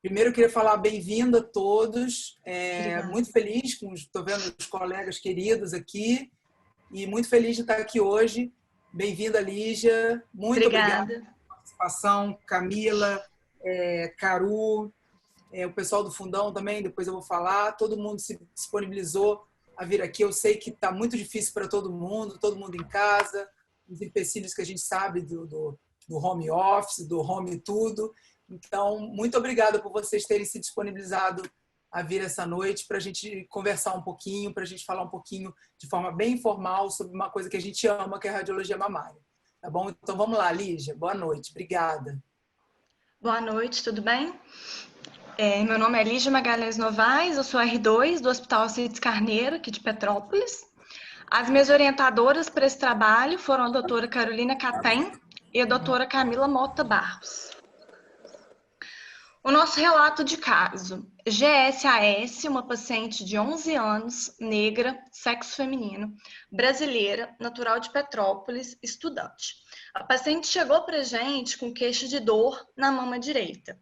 Primeiro, eu queria falar bem-vindo a todos. Obrigada. Muito feliz estou vendo os colegas queridos aqui e muito feliz de estar aqui hoje. Bem-vinda, Lígia. Muito obrigada Obrigada. pela participação. Camila, Caru, o pessoal do Fundão também, depois eu vou falar. Todo mundo se disponibilizou a vir aqui. Eu sei que está muito difícil para todo mundo em casa, os empecilhos que a gente sabe do home office, do home tudo. Então, muito obrigada por vocês terem se disponibilizado a vir essa noite para a gente conversar um pouquinho, para a gente falar um pouquinho de forma bem informal sobre uma coisa que a gente ama, que é a radiologia mamária. Tá bom? Então, vamos lá, Lígia. Boa noite. Obrigada. Boa noite, tudo bem? Meu nome é Lígia Magalhães Novaes, eu sou R2 do Hospital Alcides Carneiro, aqui de Petrópolis. As minhas orientadoras para esse trabalho foram a doutora Carolina Catem e a doutora Camila Mota Barros. O nosso relato de caso: GSAS, uma paciente de 11 anos, negra, sexo feminino, brasileira, natural de Petrópolis, estudante. A paciente chegou para a gente com queixa de dor na mama direita.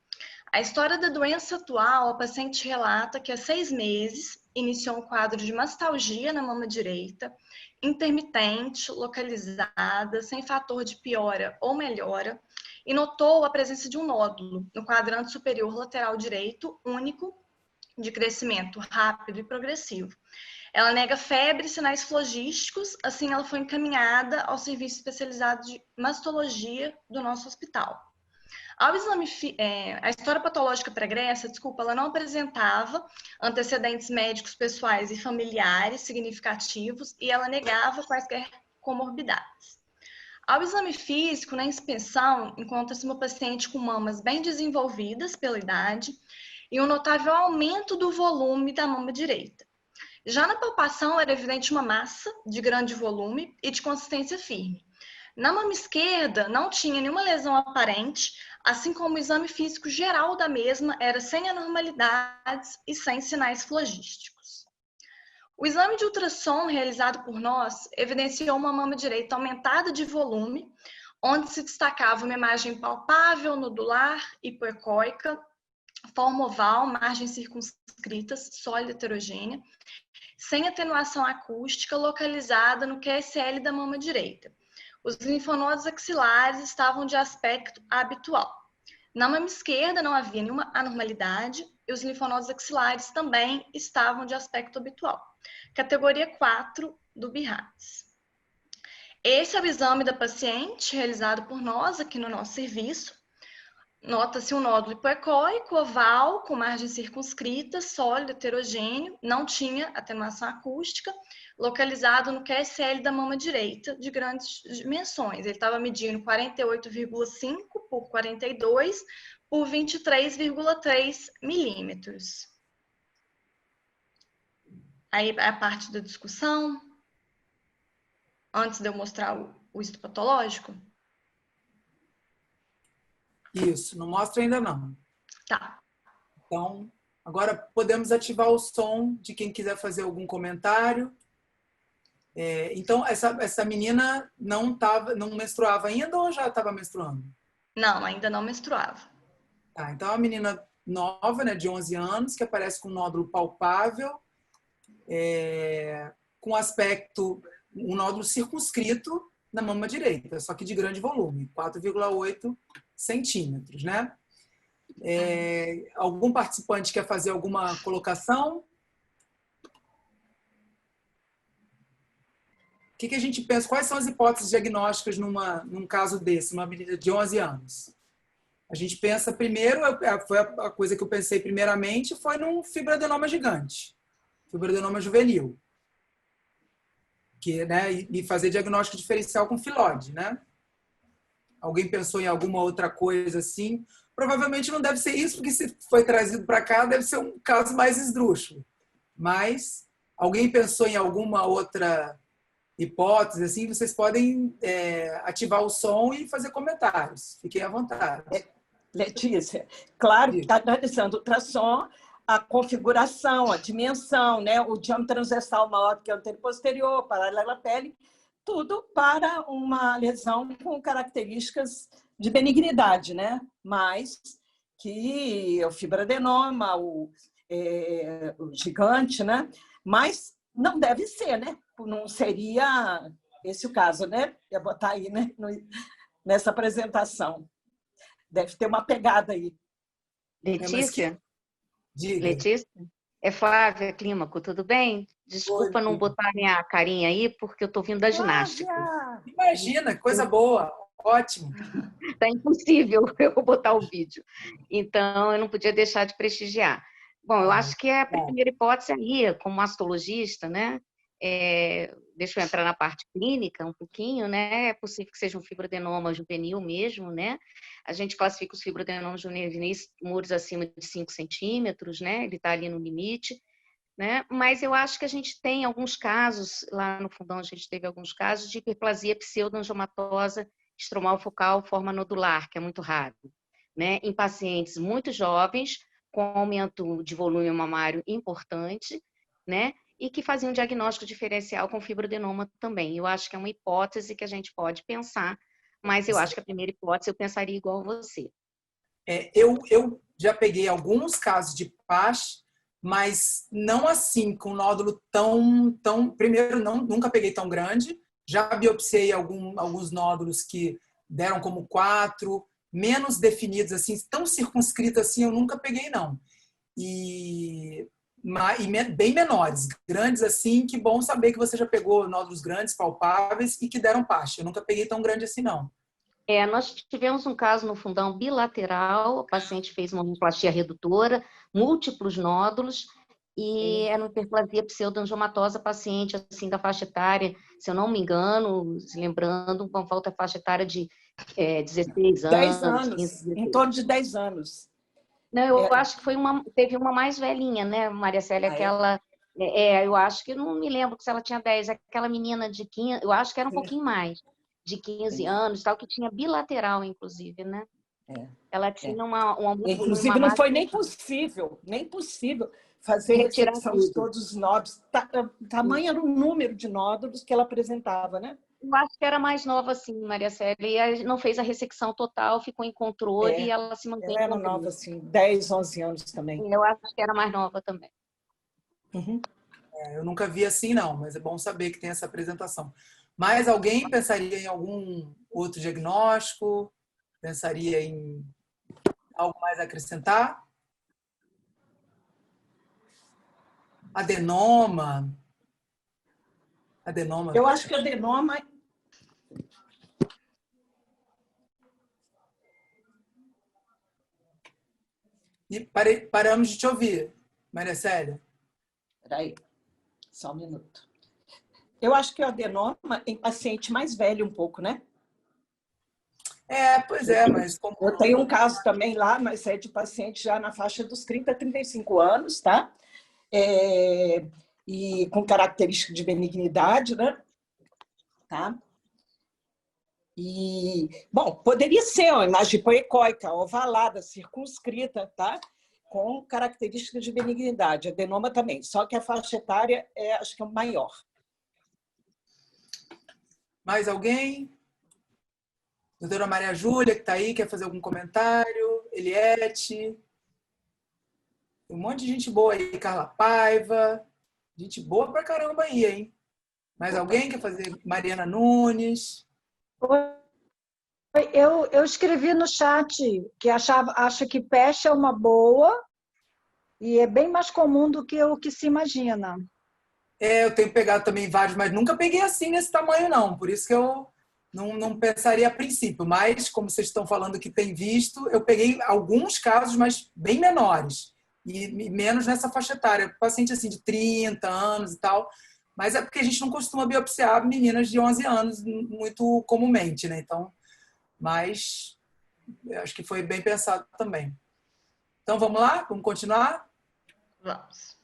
A história da doença atual: a paciente relata que há 6 meses iniciou um quadro de mastalgia na mama direita, intermitente, localizada, sem fator de piora ou melhora, e notou a presença de um nódulo no quadrante superior lateral direito, único, de crescimento rápido e progressivo. Ela nega febre e sinais flogísticos, assim ela foi encaminhada ao serviço especializado de mastologia do nosso hospital. Ao exame, a história patológica pregressa, ela não apresentava antecedentes médicos pessoais e familiares significativos e ela negava quaisquer comorbidades. Ao exame físico, na inspeção, encontra-se uma paciente com mamas bem desenvolvidas pela idade e um notável aumento do volume da mama direita. Já na palpação, era evidente uma massa de grande volume e de consistência firme. Na mama esquerda, não tinha nenhuma lesão aparente, assim como o exame físico geral da mesma era sem anormalidades e sem sinais flogísticos. O exame de ultrassom realizado por nós evidenciou uma mama direita aumentada de volume, onde se destacava uma imagem palpável, nodular, hipoecóica, forma oval, margens circunscritas, sólida heterogênea, sem atenuação acústica, localizada no QSL da mama direita. Os linfonodos axilares estavam de aspecto habitual. Na mama esquerda não havia nenhuma anormalidade e os linfonodos axilares também estavam de aspecto habitual. Categoria 4 do BIRADS. Esse é o exame da paciente realizado por nós aqui no nosso serviço. Nota-se um nódulo hipoecóico, oval, com margem circunscrita, sólido, heterogêneo, não tinha atenuação acústica, localizado no QSL da mama direita, de grandes dimensões. Ele estava medindo 48,5 por 42 por 23,3 milímetros. Aí a parte da discussão, antes de eu mostrar o histopatológico. Isso, não mostra ainda não. Tá. Então, agora podemos ativar o som de quem quiser fazer algum comentário. Então, essa menina não menstruava ainda ou já estava menstruando? Não, ainda não menstruava. Tá, então, é uma menina nova, né, de 11 anos, que aparece com um nódulo palpável, com aspecto, um nódulo circunscrito na mama direita, só que de grande volume, 4,8 centímetros, né? Algum participante quer fazer alguma colocação? O que a gente pensa? Quais são as hipóteses diagnósticas num caso desse, uma menina de 11 anos? A gente pensa primeiro, foi a coisa que eu pensei primeiramente, foi num fibroadenoma gigante, fibroadenoma juvenil, que, né, e fazer diagnóstico diferencial com filode, né? Alguém pensou em alguma outra coisa assim? Provavelmente não deve ser isso, porque se foi trazido para cá, deve ser um caso mais esdrúxulo. Mas alguém pensou em alguma outra hipótese? Assim, vocês podem ativar o som e fazer comentários. Fiquem à vontade. Letícia, claro que está analisando o ultrassom, a configuração, a dimensão, né? O diâmetro transversal maior que o anterior posterior, paralelo à pele, tudo para uma lesão com características de benignidade, né? Mas que é o fibroadenoma, o gigante, né? Mas não deve ser, né? Não seria esse o caso, né? Ia botar aí, né? Nessa apresentação. Deve ter uma pegada aí. Letícia? Diga. Letícia? É Flávia Clímaco, tudo bem? Desculpa não botar minha carinha aí, porque eu estou vindo da ginástica. Imagina, coisa boa, ótimo. Está impossível eu botar o vídeo. Então, eu não podia deixar de prestigiar. Bom, eu acho que a primeira hipótese aí, como mastologista, né? Deixa eu entrar na parte clínica um pouquinho, né? É possível que seja um fibroadenoma juvenil mesmo, né? A gente classifica os fibroadenomas juvenis muros acima de 5 centímetros, né? Ele está ali no limite, né? Mas eu acho que a gente tem alguns casos, lá no fundão a gente teve alguns casos de hiperplasia pseudoangiomatosa estromal focal forma nodular, que é muito raro, né? Em pacientes muito jovens, com aumento de volume mamário importante, né? E que faziam um diagnóstico diferencial com fibroadenoma também. Eu acho que é uma hipótese que a gente pode pensar, mas eu acho que a primeira hipótese eu pensaria igual a você. Eu já peguei alguns casos de PASH, mas não assim, com nódulo tão... Primeiro, nunca peguei tão grande. Já biopsiei alguns nódulos que deram como 4, menos definidos, assim, tão circunscritos assim, eu nunca peguei, não. E bem menores, grandes assim, que bom saber que você já pegou nódulos grandes, palpáveis e que deram PASH. Eu nunca peguei tão grande assim, não. Nós tivemos um caso no fundão bilateral, o paciente fez uma mamoplastia redutora, múltiplos nódulos, e era uma hiperplasia pseudoangiomatosa, paciente assim da faixa etária, se eu não me engano, lembrando, uma volta à faixa etária de 16 anos. 10 anos, 15, 16. em torno de 10 anos. Não, eu acho que teve uma mais velhinha, né, Maria Célia, aquela... eu acho que não me lembro se ela tinha 10, aquela menina de 15, eu acho que era um pouquinho mais, de 15 anos, tal, que tinha bilateral, inclusive, né? Ela tinha uma inclusive, não foi nem possível fazer ressecção de todos os nódulos. Tamanho era o número de nódulos que ela apresentava, né? Eu acho que era mais nova, sim, Maria Célia. E não fez a ressecção total, ficou em controle e ela se mantém em controle. Ela era nova, assim, 10, 11 anos também. Eu acho que era mais nova também. Uhum. Eu nunca vi assim, não, mas é bom saber que tem essa apresentação. Mas alguém pensaria em algum outro diagnóstico? Pensaria em algo mais a acrescentar? Adenoma. Eu acho que adenoma... E paramos de te ouvir, Maria Célia. Espera aí, só um minuto. Eu acho que o adenoma em paciente mais velho um pouco, né? Pois é, mas... Eu tenho um caso também lá, mas é de paciente já na faixa dos 30 a 35 anos, tá? E com característica de benignidade, né? Tá? E, bom, poderia ser uma imagem hipoecóica, ovalada, circunscrita, tá? Com características de benignidade, adenoma também, só que a faixa etária acho que é maior. Mais alguém? Doutora Maria Júlia, que está aí, quer fazer algum comentário? Eliette? Tem um monte de gente boa aí, Carla Paiva. Gente boa pra caramba aí, hein? Mais alguém quer fazer? Mariana Nunes? Eu escrevi no chat que acho que PASH é uma boa e é bem mais comum do que o que se imagina. Eu tenho pegado também vários, mas nunca peguei assim nesse tamanho, não. Por isso que eu não pensaria a princípio. Mas, como vocês estão falando que tem visto, eu peguei alguns casos, mas bem menores. E menos nessa faixa etária. Paciente assim de 30 anos e tal. Mas é porque a gente não costuma biopsiar meninas de 11 anos muito comumente, né? Então, mas eu acho que foi bem pensado também. Então, vamos lá? Vamos continuar? Vamos.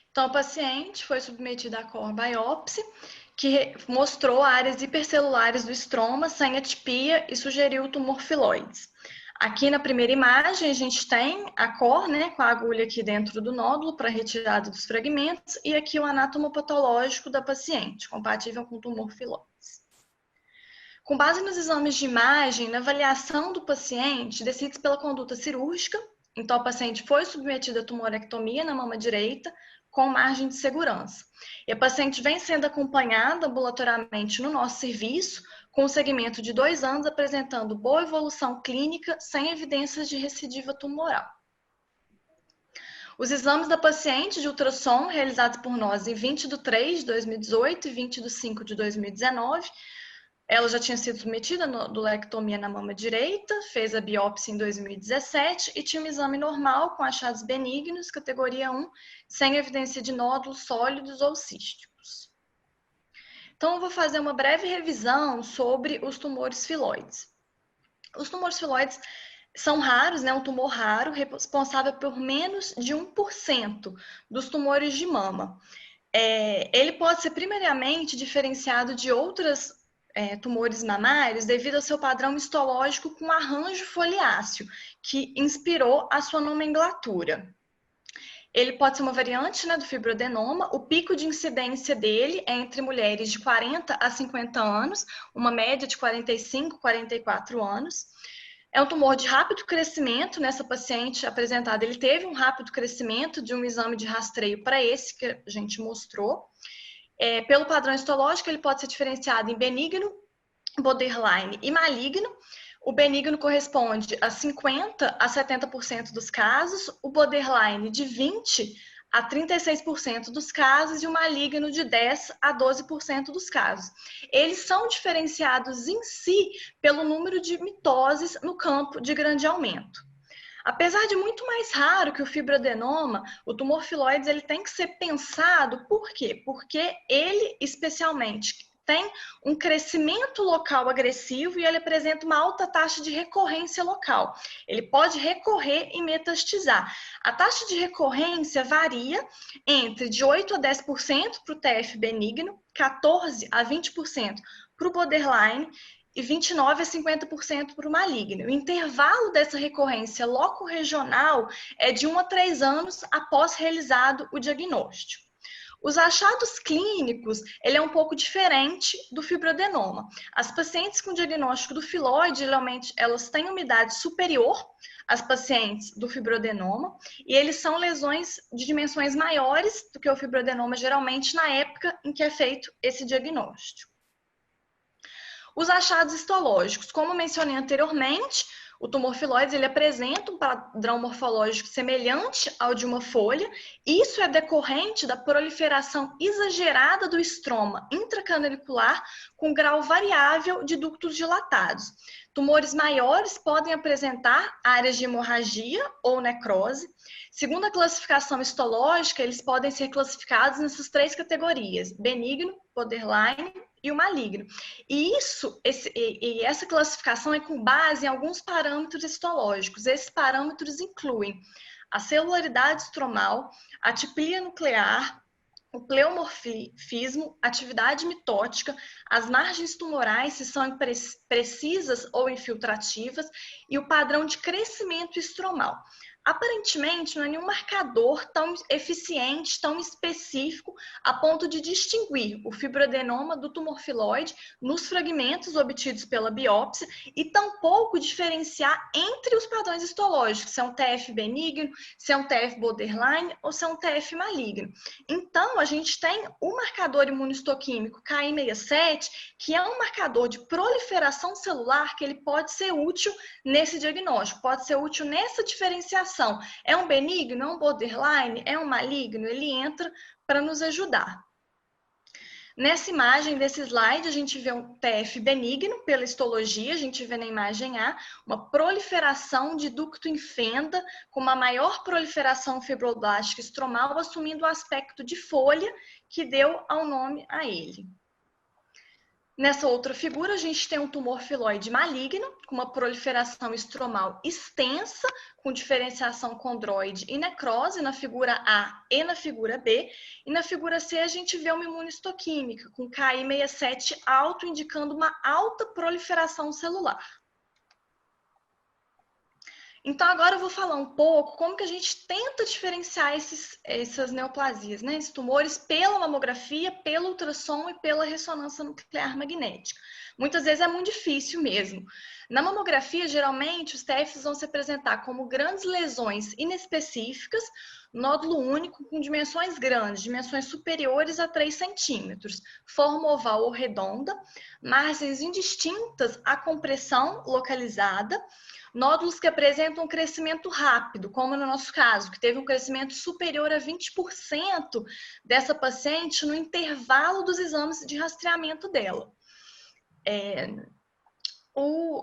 Então, o paciente foi submetido à core biopsy, que mostrou áreas hipercelulares do estroma sem atipia e sugeriu tumor filoides. Aqui na primeira imagem a gente tem a core, né, com a agulha aqui dentro do nódulo para retirada dos fragmentos e aqui o anátomo patológico da paciente, compatível com tumor filoides. Com base nos exames de imagem, na avaliação do paciente, decide-se pela conduta cirúrgica. Então, o paciente foi submetido a tumorectomia na mama direita, com margem de segurança. E a paciente vem sendo acompanhada ambulatoriamente no nosso serviço, com um segmento de 2 anos, apresentando boa evolução clínica, sem evidências de recidiva tumoral. Os exames da paciente de ultrassom, realizados por nós em 20/3 de 2018 e 20/5 de 2019, ela já tinha sido submetida à duodelectomia na mama direita, fez a biópsia em 2017 e tinha um exame normal com achados benignos, categoria 1, sem evidência de nódulos sólidos ou císticos. Então, eu vou fazer uma breve revisão sobre os tumores filoides. Os tumores filoides são raros, né? Um tumor raro, responsável por menos de 1% dos tumores de mama. Ele pode ser primariamente diferenciado de outros tumores mamários devido ao seu padrão histológico com arranjo foliáceo, que inspirou a sua nomenclatura. Ele pode ser uma variante, né, do fibroadenoma. O pico de incidência dele é entre mulheres de 40 a 50 anos, uma média de 45, 44 anos. É um tumor de rápido crescimento. Nessa paciente apresentada, ele teve um rápido crescimento de um exame de rastreio para esse que a gente mostrou. Pelo padrão histológico, ele pode ser diferenciado em benigno, borderline e maligno. O benigno corresponde a 50% a 70% dos casos, o borderline de 20% a 36% dos casos e o maligno de 10% a 12% dos casos. Eles são diferenciados em si pelo número de mitoses no campo de grande aumento. Apesar de muito mais raro que o fibroadenoma, o tumor filoides ele tem que ser pensado. Por quê? Porque ele, especialmente, tem um crescimento local agressivo e ele apresenta uma alta taxa de recorrência local. Ele pode recorrer e metastizar. A taxa de recorrência varia entre de 8% a 10% para o TF benigno, 14% a 20% para o borderline e 29% a 50% para o maligno. O intervalo dessa recorrência loco-regional é de 1 a 3 anos após realizado o diagnóstico. Os achados clínicos, ele é um pouco diferente do fibroadenoma. As pacientes com diagnóstico do filoide, geralmente, elas têm uma idade superior às pacientes do fibroadenoma, e eles são lesões de dimensões maiores do que o fibroadenoma, geralmente na época em que é feito esse diagnóstico. Os achados histológicos, como mencionei anteriormente, o tumor filoides ele apresenta um padrão morfológico semelhante ao de uma folha. Isso é decorrente da proliferação exagerada do estroma intracanalicular com grau variável de ductos dilatados. Tumores maiores podem apresentar áreas de hemorragia ou necrose. Segundo a classificação histológica, eles podem ser classificados nessas 3 categorias: benigno, borderline e o maligno. E essa classificação é com base em alguns parâmetros histológicos. Esses parâmetros incluem a celularidade estromal, a tiplia nuclear, o pleomorfismo, atividade mitótica, as margens tumorais, se são precisas ou infiltrativas, e o padrão de crescimento estromal. Aparentemente, não é nenhum marcador tão eficiente, tão específico, a ponto de distinguir o fibroadenoma do tumor filoide nos fragmentos obtidos pela biópsia e tampouco diferenciar entre os padrões histológicos, se é um TF benigno, se é um TF borderline ou se é um TF maligno. Então, a gente tem o marcador imunistoquímico Ki67, que é um marcador de proliferação celular que ele pode ser útil nesse diagnóstico, pode ser útil nessa diferenciação. É um benigno, é um borderline, é um maligno? Ele entra para nos ajudar. Nessa imagem desse slide, a gente vê um TF benigno pela histologia, a gente vê na imagem A uma proliferação de ducto em fenda, com uma maior proliferação fibroblástica estromal, assumindo o aspecto de folha que deu ao nome a ele. Nessa outra figura, a gente tem um tumor filoide maligno, com uma proliferação estromal extensa, com diferenciação condroide e necrose na figura A e na figura B. E na figura C, a gente vê uma imunistoquímica, com Ki67 alto, indicando uma alta proliferação celular. Então, agora eu vou falar um pouco como que a gente tenta diferenciar essas neoplasias, né? Esses tumores pela mamografia, pelo ultrassom e pela ressonância nuclear magnética. Muitas vezes é muito difícil mesmo. Na mamografia, geralmente, os TFs vão se apresentar como grandes lesões inespecíficas, nódulo único com dimensões grandes, dimensões superiores a 3 centímetros, forma oval ou redonda, margens indistintas à compressão localizada, nódulos que apresentam um crescimento rápido, como no nosso caso, que teve um crescimento superior a 20% dessa paciente no intervalo dos exames de rastreamento dela.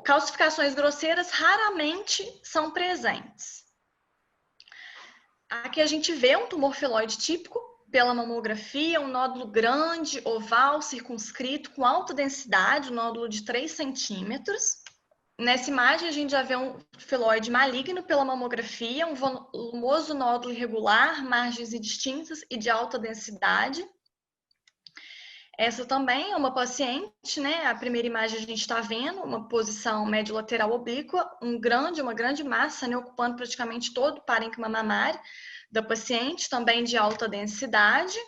Calcificações grosseiras raramente são presentes. Aqui a gente vê um tumor filoide típico pela mamografia, um nódulo grande, oval, circunscrito, com alta densidade, um nódulo de 3 centímetros. Nessa imagem, a gente já vê um filoide maligno pela mamografia, um volumoso nódulo irregular, margens indistintas e de alta densidade. Essa também é uma paciente, né? A primeira imagem a gente está vendo, uma posição médio-lateral oblíqua, uma grande massa, né? Ocupando praticamente todo o parênquima mamário da paciente, também de alta densidade.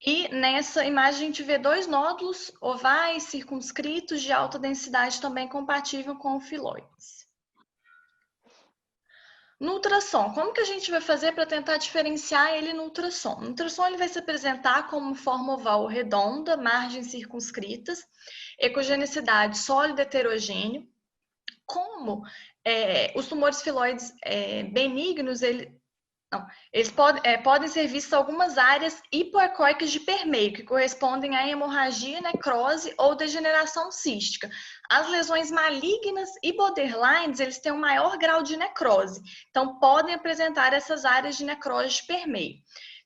E nessa imagem a gente vê 2 nódulos ovais, circunscritos, de alta densidade, também compatível com o filoides. No ultrassom, como que a gente vai fazer para tentar diferenciar ele no ultrassom? No ultrassom ele vai se apresentar como forma oval ou redonda, margens circunscritas, ecogenicidade sólido heterogêneo. Como os tumores filoides benignos, eles podem ser vistos algumas áreas hipoecóicas de permeio, que correspondem a hemorragia, necrose ou degeneração cística. As lesões malignas e borderlines, eles têm um maior grau de necrose, então podem apresentar essas áreas de necrose de permeio,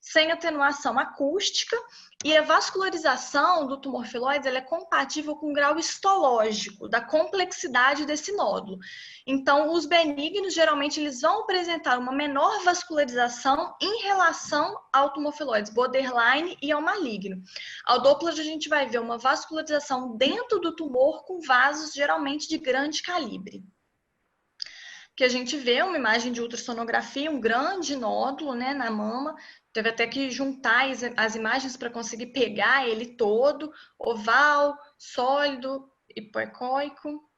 sem atenuação acústica, e a vascularização do tumor filoide ela é compatível com o grau histológico, da complexidade desse nódulo. Então, os benignos, geralmente, eles vão apresentar uma menor vascularização em relação ao tumor filoide borderline e ao maligno. Ao Doppler, a gente vai ver uma vascularização dentro do tumor com vasos, geralmente, de grande calibre. Que a gente vê uma imagem de ultrassonografia, um grande nódulo, né, na mama. Teve até que juntar as imagens para conseguir pegar ele todo, oval, sólido, hipoecóico.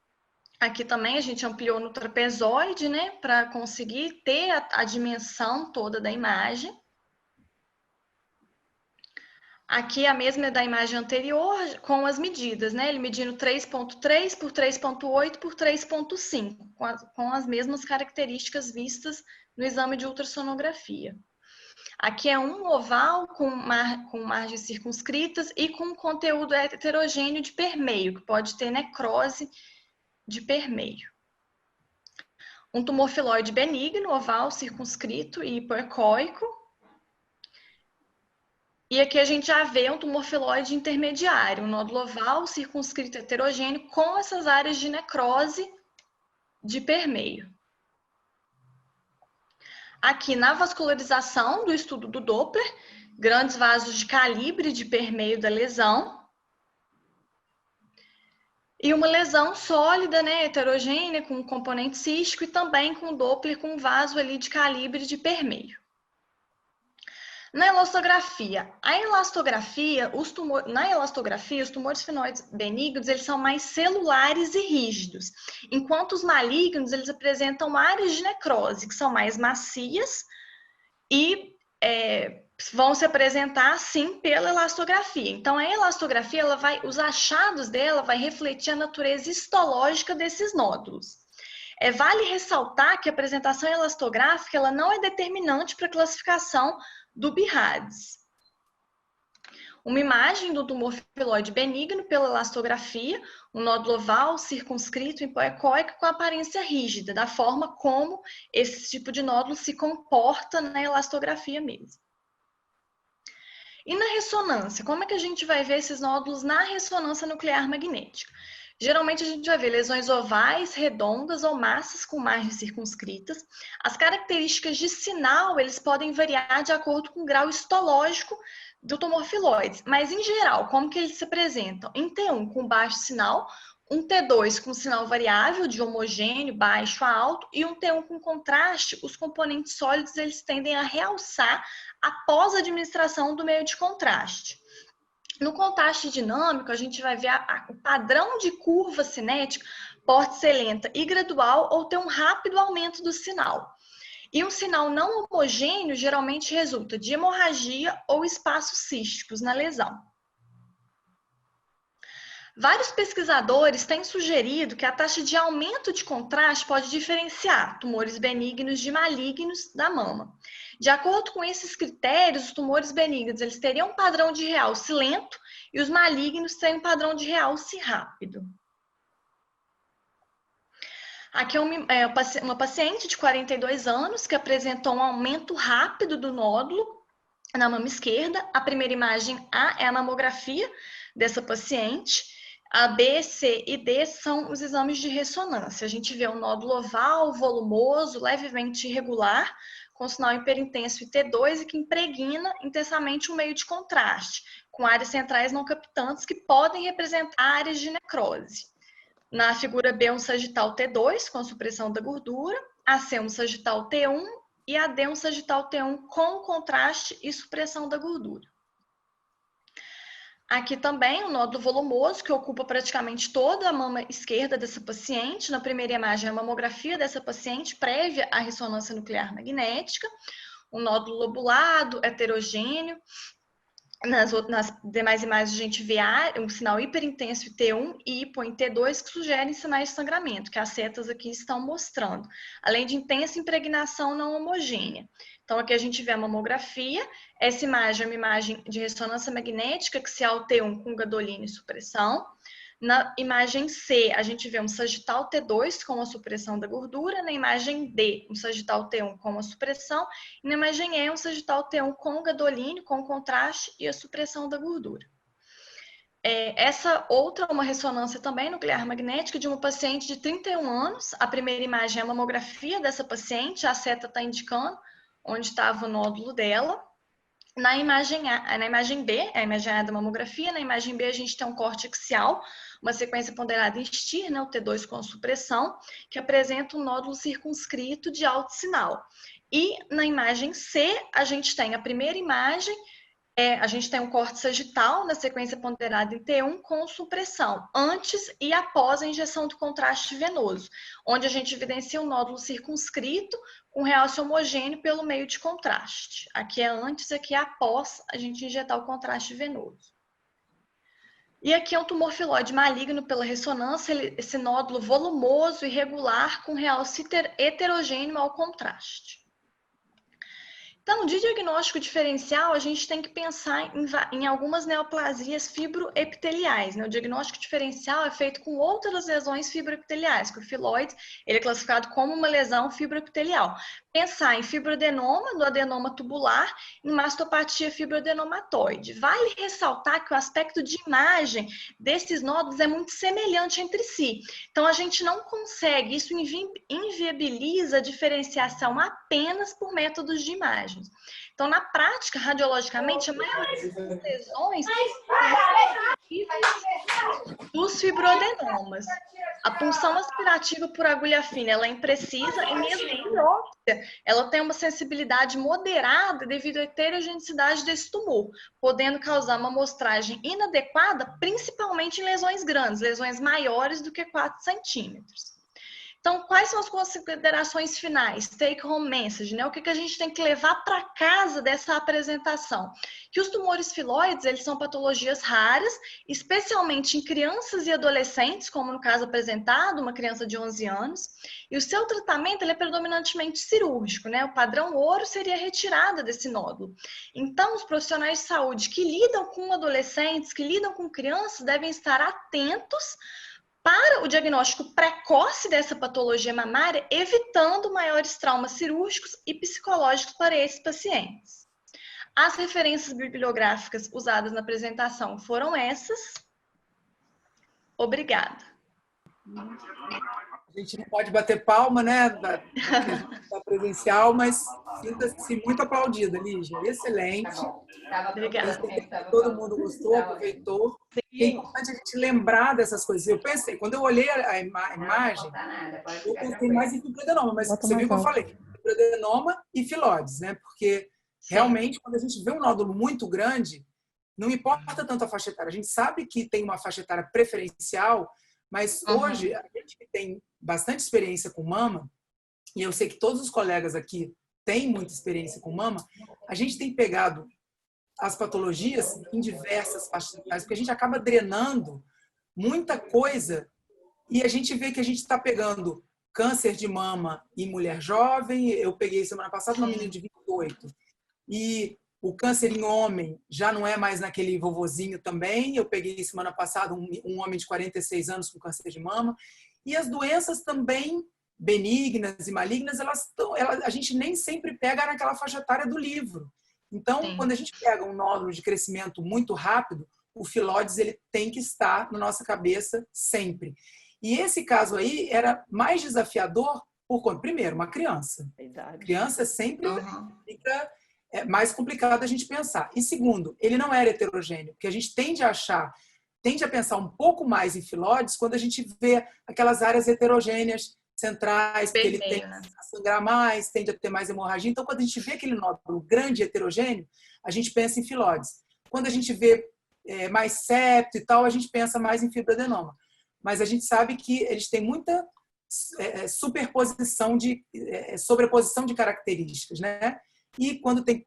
Aqui também a gente ampliou no trapezoide, né, para conseguir ter a dimensão toda da imagem. Aqui a mesma da imagem anterior, com as medidas, né? Ele medindo 3.3 por 3.8 por 3.5, com as mesmas características vistas no exame de ultrassonografia. Aqui é um oval com margens circunscritas e com conteúdo heterogêneo de permeio, que pode ter necrose de permeio. Um tumor filoide benigno, oval, circunscrito e hipoecóico. E aqui a gente já vê um tumor filoide intermediário, um nódulo oval, circunscrito heterogêneo, com essas áreas de necrose de permeio. Aqui na vascularização do estudo do Doppler, grandes vasos de calibre de permeio da lesão. E uma lesão sólida, né, heterogênea, com componente cístico e também com Doppler com vaso ali de calibre de permeio. Na elastografia, os tumores filoides benignos, eles são mais celulares e rígidos, enquanto os malignos, eles apresentam áreas de necrose, que são mais macias e vão se apresentar, sim, pela elastografia. Então, a elastografia, os achados dela vai refletir a natureza histológica desses nódulos. Vale ressaltar que a apresentação elastográfica ela não é determinante para a classificação do BIRADS. Uma imagem do tumor filoide benigno pela elastografia, um nódulo oval, circunscrito, hipoecóico, com aparência rígida, da forma como esse tipo de nódulo se comporta na elastografia mesmo. E na ressonância, como é que a gente vai ver esses nódulos na ressonância nuclear magnética? Geralmente a gente vai ver lesões ovais, redondas ou massas com margens circunscritas. As características de sinal, eles podem variar de acordo com o grau histológico do tumor filoide. Mas, em geral, como que eles se apresentam? Em T1, com baixo sinal, um T2 com sinal variável de homogêneo, baixo a alto, e um T1 com contraste, os componentes sólidos eles tendem a realçar após a administração do meio de contraste. No contraste dinâmico, a gente vai ver o padrão de curva cinética pode ser lenta e gradual ou ter um rápido aumento do sinal. E um sinal não homogêneo geralmente resulta de hemorragia ou espaços císticos na lesão. Vários pesquisadores têm sugerido que a taxa de aumento de contraste pode diferenciar tumores benignos de malignos da mama. De acordo com esses critérios, os tumores benignos eles teriam um padrão de realce lento e os malignos têm um padrão de realce rápido. Aqui é uma paciente de 42 anos que apresentou um aumento rápido do nódulo na mama esquerda. A primeira imagem A é a mamografia dessa paciente. A B, C e D são os exames de ressonância. A gente vê um nódulo oval, volumoso, levemente irregular, com sinal hiperintenso e T2 e que impregna intensamente um meio de contraste, com áreas centrais não captantes que podem representar áreas de necrose. Na figura B, um sagital T2 com supressão da gordura, a C, um sagital T1 e a D, um sagital T1 com contraste e supressão da gordura. Aqui também um nódulo volumoso que ocupa praticamente toda a mama esquerda dessa paciente. Na primeira imagem, a mamografia dessa paciente prévia à ressonância nuclear magnética. Um nódulo lobulado, heterogêneo. Nas demais imagens a gente vê um sinal hiperintenso em T1 e hipo em T2 que sugerem sinais de sangramento, que as setas aqui estão mostrando, além de intensa impregnação não homogênea. Então aqui a gente vê a mamografia, essa imagem é uma imagem de ressonância magnética que se é T1 com gadolina e supressão. Na imagem C, a gente vê um sagital T2 com a supressão da gordura. Na imagem D, um sagital T1 com a supressão. E na imagem E, um sagital T1 com gadolínio, com contraste e a supressão da gordura. Essa outra, uma ressonância também nuclear magnética de uma paciente de 31 anos. A primeira imagem é a mamografia dessa paciente. A seta está indicando onde estava o nódulo dela. Na imagem B, a imagem A da mamografia, na imagem B a gente tem um corte axial, uma sequência ponderada em STIR, né, o T2 com supressão, que apresenta um nódulo circunscrito de alto sinal. E na imagem C, a gente tem a primeira imagem, a gente tem um corte sagital na sequência ponderada em T1 com supressão, antes e após a injeção do contraste venoso, onde a gente evidencia um nódulo circunscrito com realce homogêneo pelo meio de contraste. Aqui é antes, aqui é após a gente injetar o contraste venoso. E aqui é um tumor filoide maligno pela ressonância, esse nódulo volumoso, irregular, com realce heterogêneo ao contraste. Então, de diagnóstico diferencial, a gente tem que pensar em algumas neoplasias fibroepiteliais, né? O diagnóstico diferencial é feito com outras lesões fibroepiteliais, que o filoide ele é classificado como uma lesão fibroepitelial. Pensar em fibroadenoma, do adenoma tubular, em mastopatia fibroadenomatoide. Vale ressaltar que o aspecto de imagem desses nódulos é muito semelhante entre si. Então, a gente não consegue, isso inviabiliza a diferenciação apenas por métodos de imagem. Então, na prática, radiologicamente, a maioria das lesões dos fibroadenomas. A punção aspirativa por agulha fina ela é imprecisa e mesmo em biópsia, ela tem uma sensibilidade moderada devido à heterogeneidade desse tumor, podendo causar uma amostragem inadequada, principalmente em lesões grandes, lesões maiores do que 4 centímetros. Então, quais são as considerações finais? Take home message, né? O que a gente tem que levar para casa dessa apresentação? Que os tumores filoides, eles são patologias raras, especialmente em crianças e adolescentes, como no caso apresentado, uma criança de 11 anos, e o seu tratamento ele é predominantemente cirúrgico, né? O padrão ouro seria a retirada desse nódulo. Então, os profissionais de saúde que lidam com adolescentes, que lidam com crianças, devem estar atentos para o diagnóstico precoce dessa patologia mamária, evitando maiores traumas cirúrgicos e psicológicos para esses pacientes. As referências bibliográficas usadas na apresentação foram essas. Obrigada. A gente não pode bater palma, né? Está presencial, mas Sinta-se muito aplaudida, Lígia. Excelente. Obrigada. Todo mundo gostou, aproveitou. É importante a gente lembrar dessas coisas. Eu pensei, quando eu olhei a imagem, eu pensei mais em fibroadenoma, mas você viu que eu falei, fibroadenoma e filóides, né? Porque realmente, quando a gente vê um nódulo muito grande, não importa tanto a faixa etária. A gente sabe que tem uma faixa etária preferencial, mas hoje, a gente que tem bastante experiência com mama, e eu sei que todos os colegas aqui têm muita experiência com mama, a gente tem pegado as patologias em diversas faixas etárias, porque a gente acaba drenando muita coisa e a gente vê que a gente está pegando câncer de mama em mulher jovem. Eu peguei semana passada uma menina de 28. E o câncer em homem já não é mais naquele vovozinho também. Eu peguei semana passada um homem de 46 anos com câncer de mama. E as doenças também benignas e malignas, a gente nem sempre pega naquela faixa etária do livro. Então, quando a gente pega um nódulo de crescimento muito rápido, o filóides ele tem que estar na nossa cabeça sempre. E esse caso aí era mais desafiador por conta, primeiro, uma criança. Criança sempre fica mais complicado a gente pensar. E segundo, ele não era heterogêneo, porque a gente tende a pensar um pouco mais em filóides quando a gente vê aquelas áreas heterogêneas centrais, porque ele tende a sangrar mais, tende a ter mais hemorragia. Então, quando a gente vê aquele nódulo grande e heterogêneo, a gente pensa em filóides. Quando a gente vê mais septo e tal, a gente pensa mais em fibroadenoma. Mas a gente sabe que eles têm muita sobreposição de características, né? E quando tem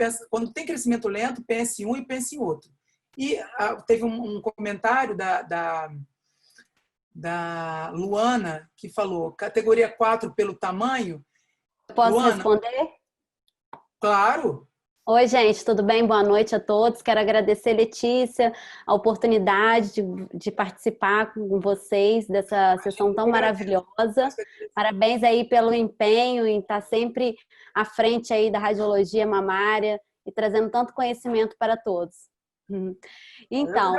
crescimento lento, pensa em um e pensa em outro. E teve um comentário da Luana, que falou categoria 4 pelo tamanho. Posso Luana, responder? Claro. Oi, gente, tudo bem? Boa noite a todos. Quero agradecer, Letícia, a oportunidade de participar com vocês dessa sessão tão maravilhosa. Parabéns aí pelo empenho em estar sempre à frente aí da radiologia mamária e trazendo tanto conhecimento para todos. Então,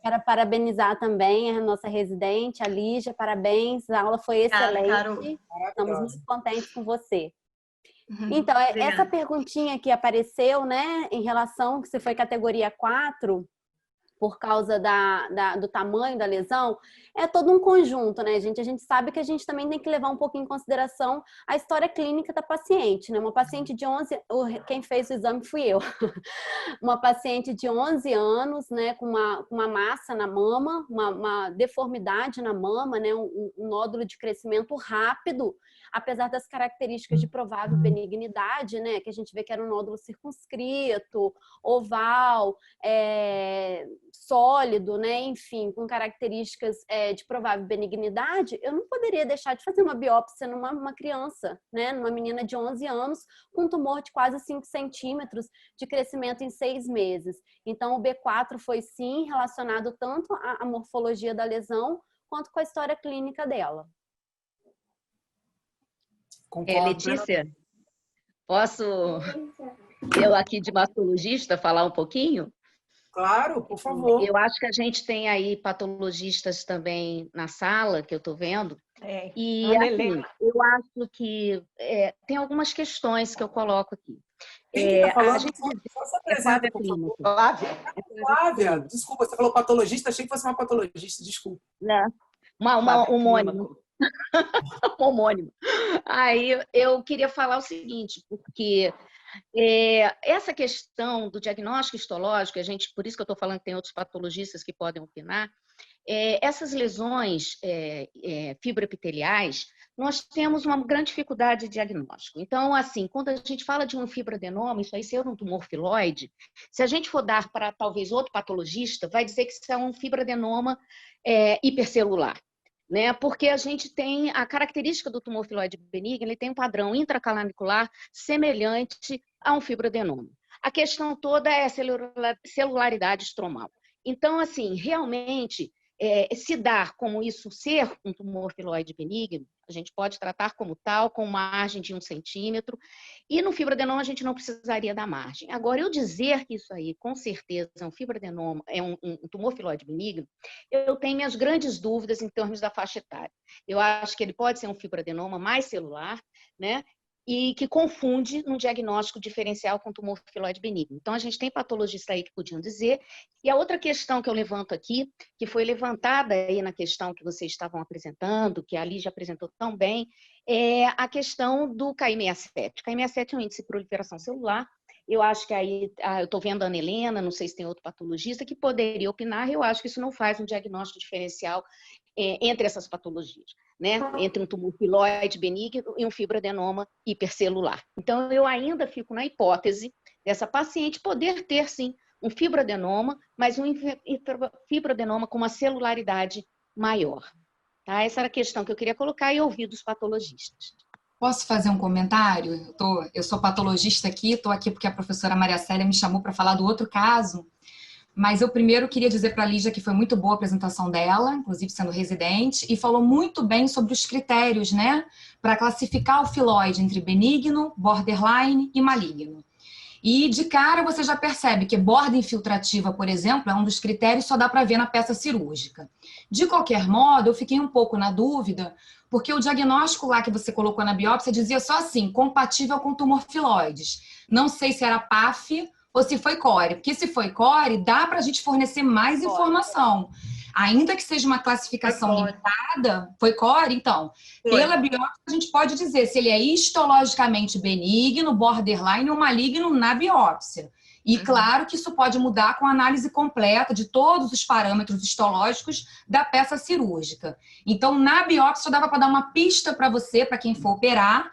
quero parabenizar também a nossa residente, a Lígia, parabéns, a aula foi excelente, estamos muito contentes com você. Então, essa perguntinha que apareceu, né, em relação que se foi categoria 4, por causa do tamanho da lesão, é todo um conjunto, né, gente? A gente sabe que a gente também tem que levar um pouco em consideração a história clínica da paciente, né? Uma paciente de 11... Quem fez o exame fui eu. Uma paciente de 11 anos, né, com uma massa na mama, uma deformidade na mama, né, um nódulo de crescimento rápido, apesar das características de provável benignidade, né, que a gente vê que era um nódulo circunscrito, oval, sólido, né, enfim, com características de provável benignidade, eu não poderia deixar de fazer uma biópsia numa criança, né, numa menina de 11 anos, com um tumor de quase 5 centímetros de crescimento em 6 meses. Então, o B4 foi, sim, relacionado tanto à morfologia da lesão, quanto com a história clínica dela. Letícia, posso eu aqui de mastologista falar um pouquinho? Claro, por favor. Eu acho que a gente tem aí patologistas também na sala, que eu estou vendo. E assim, eu acho que tem algumas questões que eu coloco aqui. Quem está falando? A gente só se apresenta, por favor. Flávia, desculpa, você falou patologista, achei que fosse uma patologista, desculpa. Não, uma homônimo. Um homônimo. Aí eu queria falar o seguinte, porque essa questão do diagnóstico histológico, por isso que eu estou falando que tem outros patologistas que podem opinar, essas lesões fibroepiteliais, nós temos uma grande dificuldade de diagnóstico. Então, assim, quando a gente fala de um fibroadenoma, isso aí ser um tumor filoide, se a gente for dar para talvez outro patologista, vai dizer que isso é um fibroadenoma hipercelular. Né? Porque a gente tem a característica do tumor filoide benigno, ele tem um padrão intracalamicular semelhante a um fibroadenoma. A questão toda é a celularidade estromal. Então, assim, realmente, se dar como isso ser um tumor filoide benigno, a gente pode tratar como tal, com margem de 1 centímetro, e no fibroadenoma a gente não precisaria da margem. Agora, eu dizer que isso aí, com certeza, é um fibroadenoma, é um tumor filoide benigno, eu tenho minhas grandes dúvidas em termos da faixa etária. Eu acho que ele pode ser um fibroadenoma mais celular, né? e que confunde num diagnóstico diferencial com tumor filoide benigno. Então, a gente tem patologistas aí que podiam dizer. E a outra questão que eu levanto aqui, que foi levantada aí na questão que vocês estavam apresentando, que a Lígia apresentou tão bem, é a questão do Ki-67. Ki-67 é um índice de proliferação celular. Eu acho que aí, eu estou vendo a Ana Helena, não sei se tem outro patologista que poderia opinar, eu acho que isso não faz um diagnóstico diferencial entre essas patologias, né? Entre um tumor filoide benigno e um fibroadenoma hipercelular. Então, eu ainda fico na hipótese dessa paciente poder ter, sim, um fibroadenoma, mas um fibroadenoma com uma celularidade maior. Tá? Essa era a questão que eu queria colocar e ouvir dos patologistas. Posso fazer um comentário? Eu sou patologista aqui, estou aqui porque a professora Maria Célia me chamou para falar do outro caso. Mas eu primeiro queria dizer para a Lígia que foi muito boa a apresentação dela, inclusive sendo residente, e falou muito bem sobre os critérios, né, para classificar o filoide entre benigno, borderline e maligno. E de cara você já percebe que borda infiltrativa, por exemplo, é um dos critérios, só dá para ver na peça cirúrgica. De qualquer modo, eu fiquei um pouco na dúvida, porque o diagnóstico lá que você colocou na biópsia dizia só assim, compatível com tumor filoides. Não sei se era PAF ou se foi core, porque se foi core, dá para a gente fornecer mais informação. Ainda que seja uma classificação limitada, foi core, então, pela biópsia a gente pode dizer se ele é histologicamente benigno, borderline ou maligno na biópsia. E claro que isso pode mudar com a análise completa de todos os parâmetros histológicos da peça cirúrgica. Então, na biópsia, dava para dar uma pista para você, para quem for operar,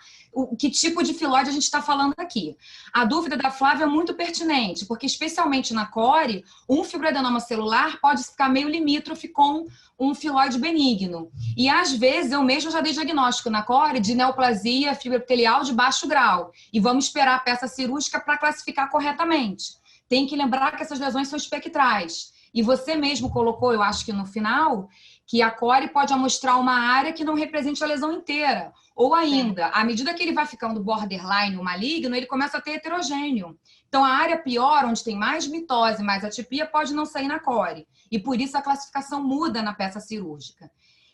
que tipo de filoide a gente está falando aqui. A dúvida da Flávia é muito pertinente, porque especialmente na core, um fibroadenoma celular pode ficar meio limítrofe com um filoide benigno. E às vezes eu mesmo já dei diagnóstico na core de neoplasia fibroepitelial de baixo grau. E vamos esperar a peça cirúrgica para classificar corretamente. Tem que lembrar que essas lesões são espectrais. E você mesmo colocou, eu acho que no final, que a core pode amostrar uma área que não represente a lesão inteira. Ou ainda, à medida que ele vai ficando borderline ou maligno, ele começa a ter heterogêneo. Então, a área pior, onde tem mais mitose, mais atipia, pode não sair na core. E por isso a classificação muda na peça cirúrgica.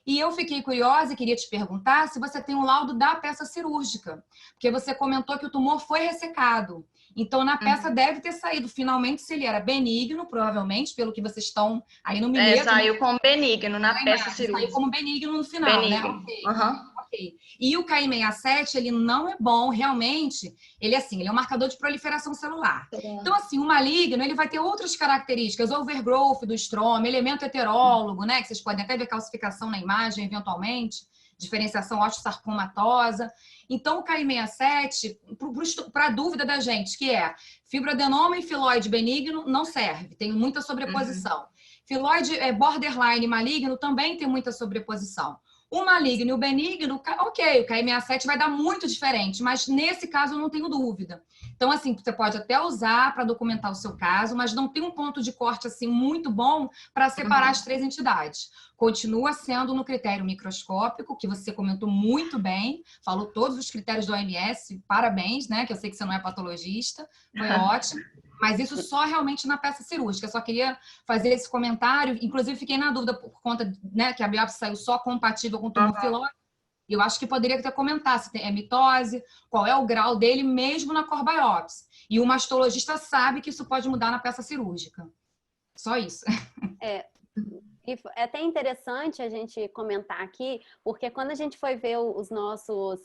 E eu fiquei curiosa e queria te perguntar se você tem um laudo da peça cirúrgica. Porque você comentou que o tumor foi ressecado. Então, na peça deve ter saído finalmente se ele era benigno, provavelmente, pelo que vocês estão aí no milheto. Saiu como benigno na peça cirúrgica. Saiu como benigno no final, benigno. Né? Ok. E o Ki-67, ele não é bom, realmente. Ele, assim, ele é um marcador de proliferação celular. Então, assim, o maligno, ele vai ter outras características, overgrowth do estroma, elemento heterólogo, né? Que vocês podem até ver calcificação na imagem, eventualmente, diferenciação osteosarcomatosa. Então, o Ki-67, para a dúvida da gente, que é fibroadenoma e filoide benigno, não serve, tem muita sobreposição. Filoide borderline maligno também tem muita sobreposição. O maligno e o benigno, ok, o Ki-67 vai dar muito diferente, mas nesse caso eu não tenho dúvida. Então, assim, você pode até usar para documentar o seu caso, mas não tem um ponto de corte assim muito bom para separar as três entidades. Continua sendo no critério microscópico, que você comentou muito bem, falou todos os critérios do OMS, parabéns, né? Que eu sei que você não é patologista, foi ótimo. Mas isso só realmente na peça cirúrgica. Eu só queria fazer esse comentário. Inclusive, fiquei na dúvida por conta, né, que a biópsia saiu só compatível com o tumor filoide. Eu acho que poderia até comentar se é mitose, qual é o grau dele, mesmo na core biópsia. E o mastologista sabe que isso pode mudar na peça cirúrgica. Só isso. E é até interessante a gente comentar aqui, porque quando a gente foi ver os nossos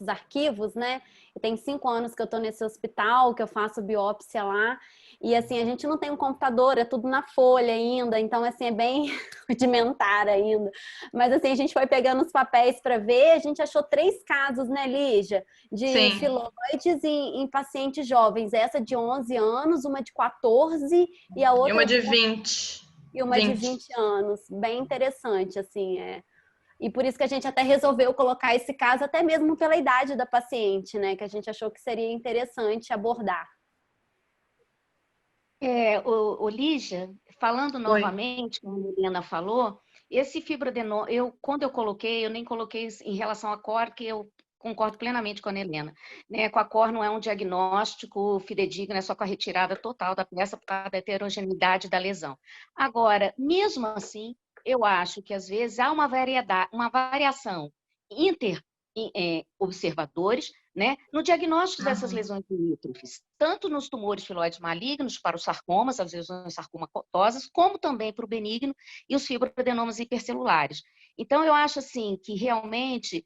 arquivos, né? Tem 5 anos que eu estou nesse hospital, que eu faço biópsia lá, e assim, a gente não tem um computador, é tudo na folha ainda, então assim, é bem rudimentar ainda. Mas assim, a gente foi pegando os papéis para ver, a gente achou 3 casos, né, Lígia? De filoides em pacientes jovens, essa de 11 anos, uma de 14 e a outra... E uma de 20. E uma de 20 anos. Bem interessante, assim, E por isso que a gente até resolveu colocar esse caso, até mesmo pela idade da paciente, né? Que a gente achou que seria interessante abordar. Lígia, falando novamente, como a Helena falou, esse fibroadenoma, quando eu coloquei, eu nem coloquei em relação à core, que eu concordo plenamente com a Helena. Né? Com a core não é um diagnóstico fidedigno, é só com a retirada total da peça por causa da heterogeneidade da lesão. Agora, mesmo assim, eu acho que às vezes há uma variação inter observadores, né? No diagnóstico dessas lesões limítrofes, tanto nos tumores filoides malignos, para os sarcomas, as lesões sarcomatosas, como também para o benigno e os fibroadenomas hipercelulares. Então, eu acho assim que realmente,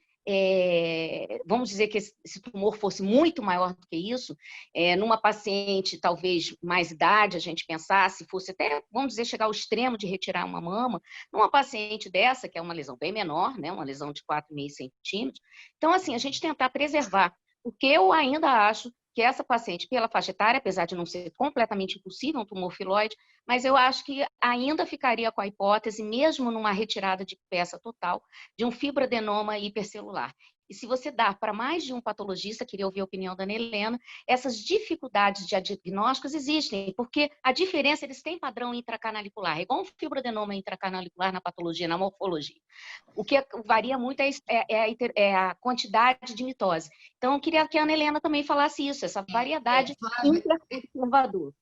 vamos dizer que esse tumor fosse muito maior do que isso, numa paciente talvez mais idade, a gente pensasse, fosse até, vamos dizer, chegar ao extremo de retirar uma mama, numa paciente dessa, que é uma lesão bem menor, né, uma lesão de 4,5 centímetros. Então, assim, a gente tentar preservar, porque eu ainda acho que essa paciente, pela faixa etária, apesar de não ser completamente impossível um tumor filoide, mas eu acho que ainda ficaria com a hipótese, mesmo numa retirada de peça total, de um fibroadenoma hipercelular. E se você dá para mais de um patologista, queria ouvir a opinião da Ana Helena, essas dificuldades de diagnósticos existem, porque a diferença, eles têm padrão intracanalicular, é igual um fibroadenoma intracanalicular na patologia, na morfologia. O que varia muito é a quantidade de mitose. Então, eu queria que a Ana Helena também falasse isso, essa variedade interconservador.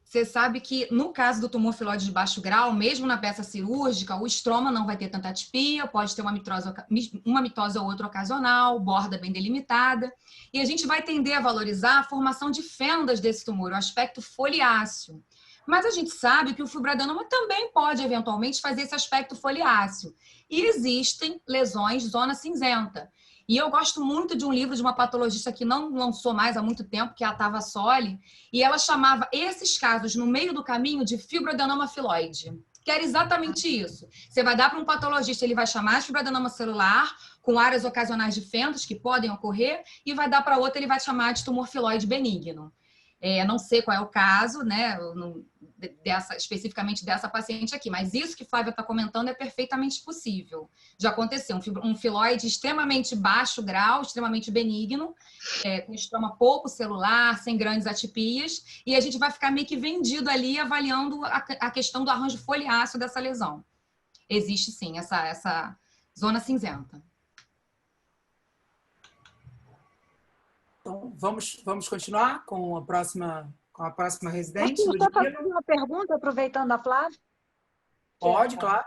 Você sabe que, no caso do tumor filoide de baixo grau, mesmo na peça cirúrgica, o estroma não vai ter tanta atipia, pode ter uma mitose ou outra ocasional, borda bem delimitada, e a gente vai tender a valorizar a formação de fendas desse tumor, o aspecto foliáceo. Mas a gente sabe que o fibroadenoma também pode, eventualmente, fazer esse aspecto foliáceo. E existem lesões zona cinzenta. E eu gosto muito de um livro de uma patologista que não lançou mais há muito tempo, que é a Tava Soli, e ela chamava esses casos no meio do caminho de fibroadenoma filoide, que era exatamente isso. Você vai dar para um patologista, ele vai chamar de fibroadenoma celular, com áreas ocasionais de fendas que podem ocorrer, e vai dar para outro, ele vai chamar de tumor filoide benigno. Não sei qual é o caso, né, especificamente dessa paciente aqui, mas isso que Flávia está comentando é perfeitamente possível de acontecer. Um filoide extremamente baixo grau, extremamente benigno, com estroma pouco celular, sem grandes atipias, e a gente vai ficar meio que vendido ali avaliando a questão do arranjo foliáceo dessa lesão. Existe sim essa zona cinzenta. Então, vamos continuar com a próxima residente. Posso só fazer uma pergunta, aproveitando a Flávia? Pode, claro.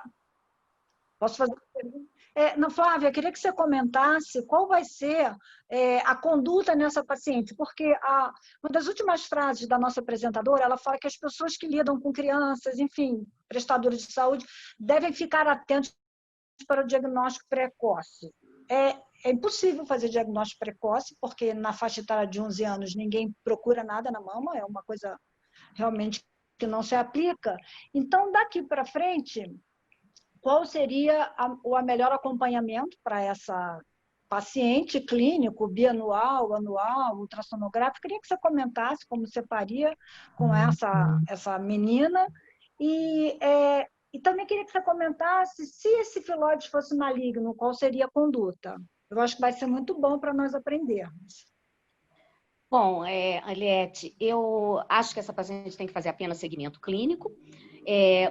Posso fazer uma pergunta? Flávia, eu queria que você comentasse qual vai ser a conduta nessa paciente, porque uma das últimas frases da nossa apresentadora, ela fala que as pessoas que lidam com crianças, enfim, prestadores de saúde, devem ficar atentos para o diagnóstico precoce. É impossível fazer diagnóstico precoce, porque na faixa etária de 11 anos ninguém procura nada na mama, é uma coisa realmente que não se aplica. Então, daqui para frente, qual seria o melhor acompanhamento para essa paciente clínico, bianual, anual, ultrassonográfico? Queria que você comentasse como você faria com essa menina. E também queria que você comentasse se esse filoide fosse maligno, qual seria a conduta? Eu acho que vai ser muito bom para nós aprendermos. Bom, Aliette, eu acho que essa paciente tem que fazer apenas segmento clínico.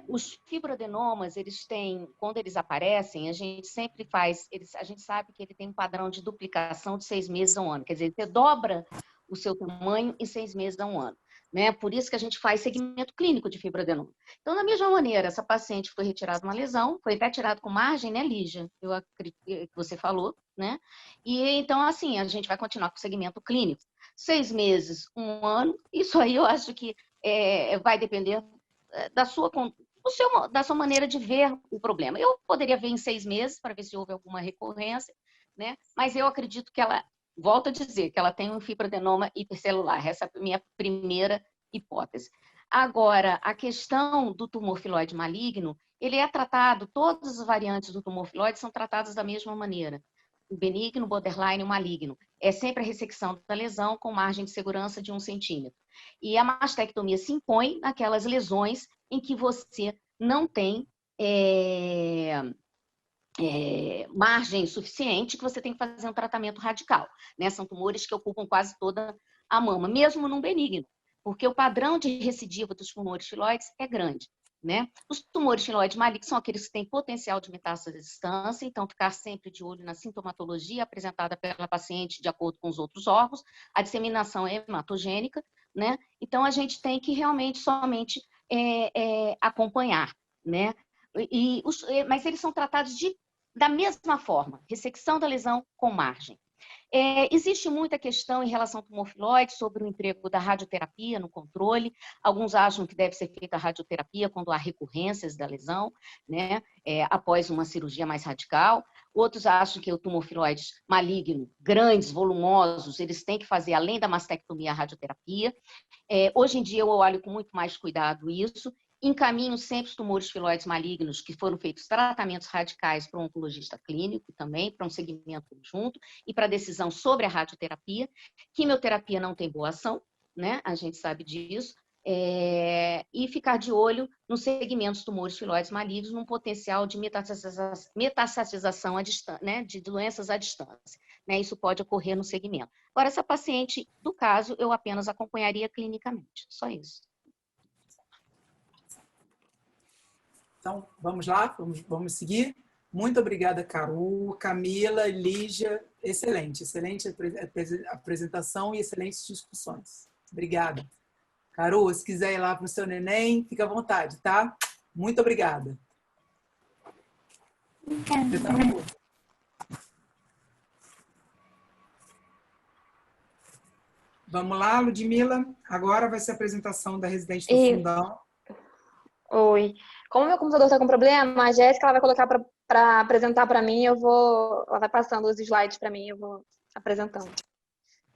Os fibroadenomas, eles têm, quando eles aparecem, a gente sempre faz, a gente sabe que ele tem um padrão de duplicação de 6 meses a um ano. Quer dizer, você dobra o seu tamanho em 6 meses a um ano. Né? Por isso que a gente faz segmento clínico de fibroadenoma. Então, da mesma maneira, essa paciente foi retirada uma lesão, foi até tirada com margem, né, Lígia? Eu acredito que você falou, né? E então, assim, a gente vai continuar com o segmento clínico. 6 meses, um ano, isso aí eu acho que vai depender da sua maneira de ver o problema. Eu poderia ver em 6 meses para ver se houve alguma recorrência, né? Mas eu acredito que ela, volto a dizer, que ela tem um fibroadenoma hipercelular. Essa é a minha primeira hipótese. Agora, a questão do tumor filoide maligno, ele é tratado, todas as variantes do tumor filoide são tratadas da mesma maneira. O benigno, borderline e o maligno. É sempre a ressecção da lesão com margem de segurança de 1 centímetro. E a mastectomia se impõe naquelas lesões em que você não tem margem suficiente, que você tem que fazer um tratamento radical. Né? São tumores que ocupam quase toda a mama, mesmo num benigno, porque o padrão de recidiva dos tumores filoides é grande. Né? Os tumores filoides malignos são aqueles que têm potencial de metástase à distância, então ficar sempre de olho na sintomatologia apresentada pela paciente de acordo com os outros órgãos, a disseminação é hematogênica, né? Então a gente tem que realmente somente acompanhar, né? Mas eles são tratados da mesma forma, ressecção da lesão com margem. Existe muita questão em relação ao tumor filoide sobre o emprego da radioterapia no controle. Alguns acham que deve ser feita a radioterapia quando há recorrências da lesão, né, após uma cirurgia mais radical. Outros acham que o tumor filoide maligno, grandes, volumosos, eles têm que fazer, além da mastectomia, a radioterapia. Hoje em dia, eu olho com muito mais cuidado isso. Encaminho sempre os tumores filoides malignos que foram feitos tratamentos radicais para um oncologista clínico também, para um segmento conjunto e para decisão sobre a radioterapia. Quimioterapia não tem boa ação, né? A gente sabe disso. E ficar de olho nos segmentos tumores filoides malignos, num potencial de metastatização à distância, né? De doenças à distância. Né? Isso pode ocorrer no segmento. Agora, essa paciente, do caso, eu apenas acompanharia clinicamente. Só isso. Então, vamos lá, vamos seguir. Muito obrigada, Caru, Camila, Lígia. Excelente apresentação e excelentes discussões. Obrigada. Caru, se quiser ir lá para o seu neném, fica à vontade, tá? Muito obrigada. Vamos lá, Ludmila. Agora vai ser a apresentação da residente do Fundão. Oi. Como meu computador está com problema, a Jéssica ela vai colocar para apresentar para mim, ela vai passando os slides para mim, eu vou apresentando.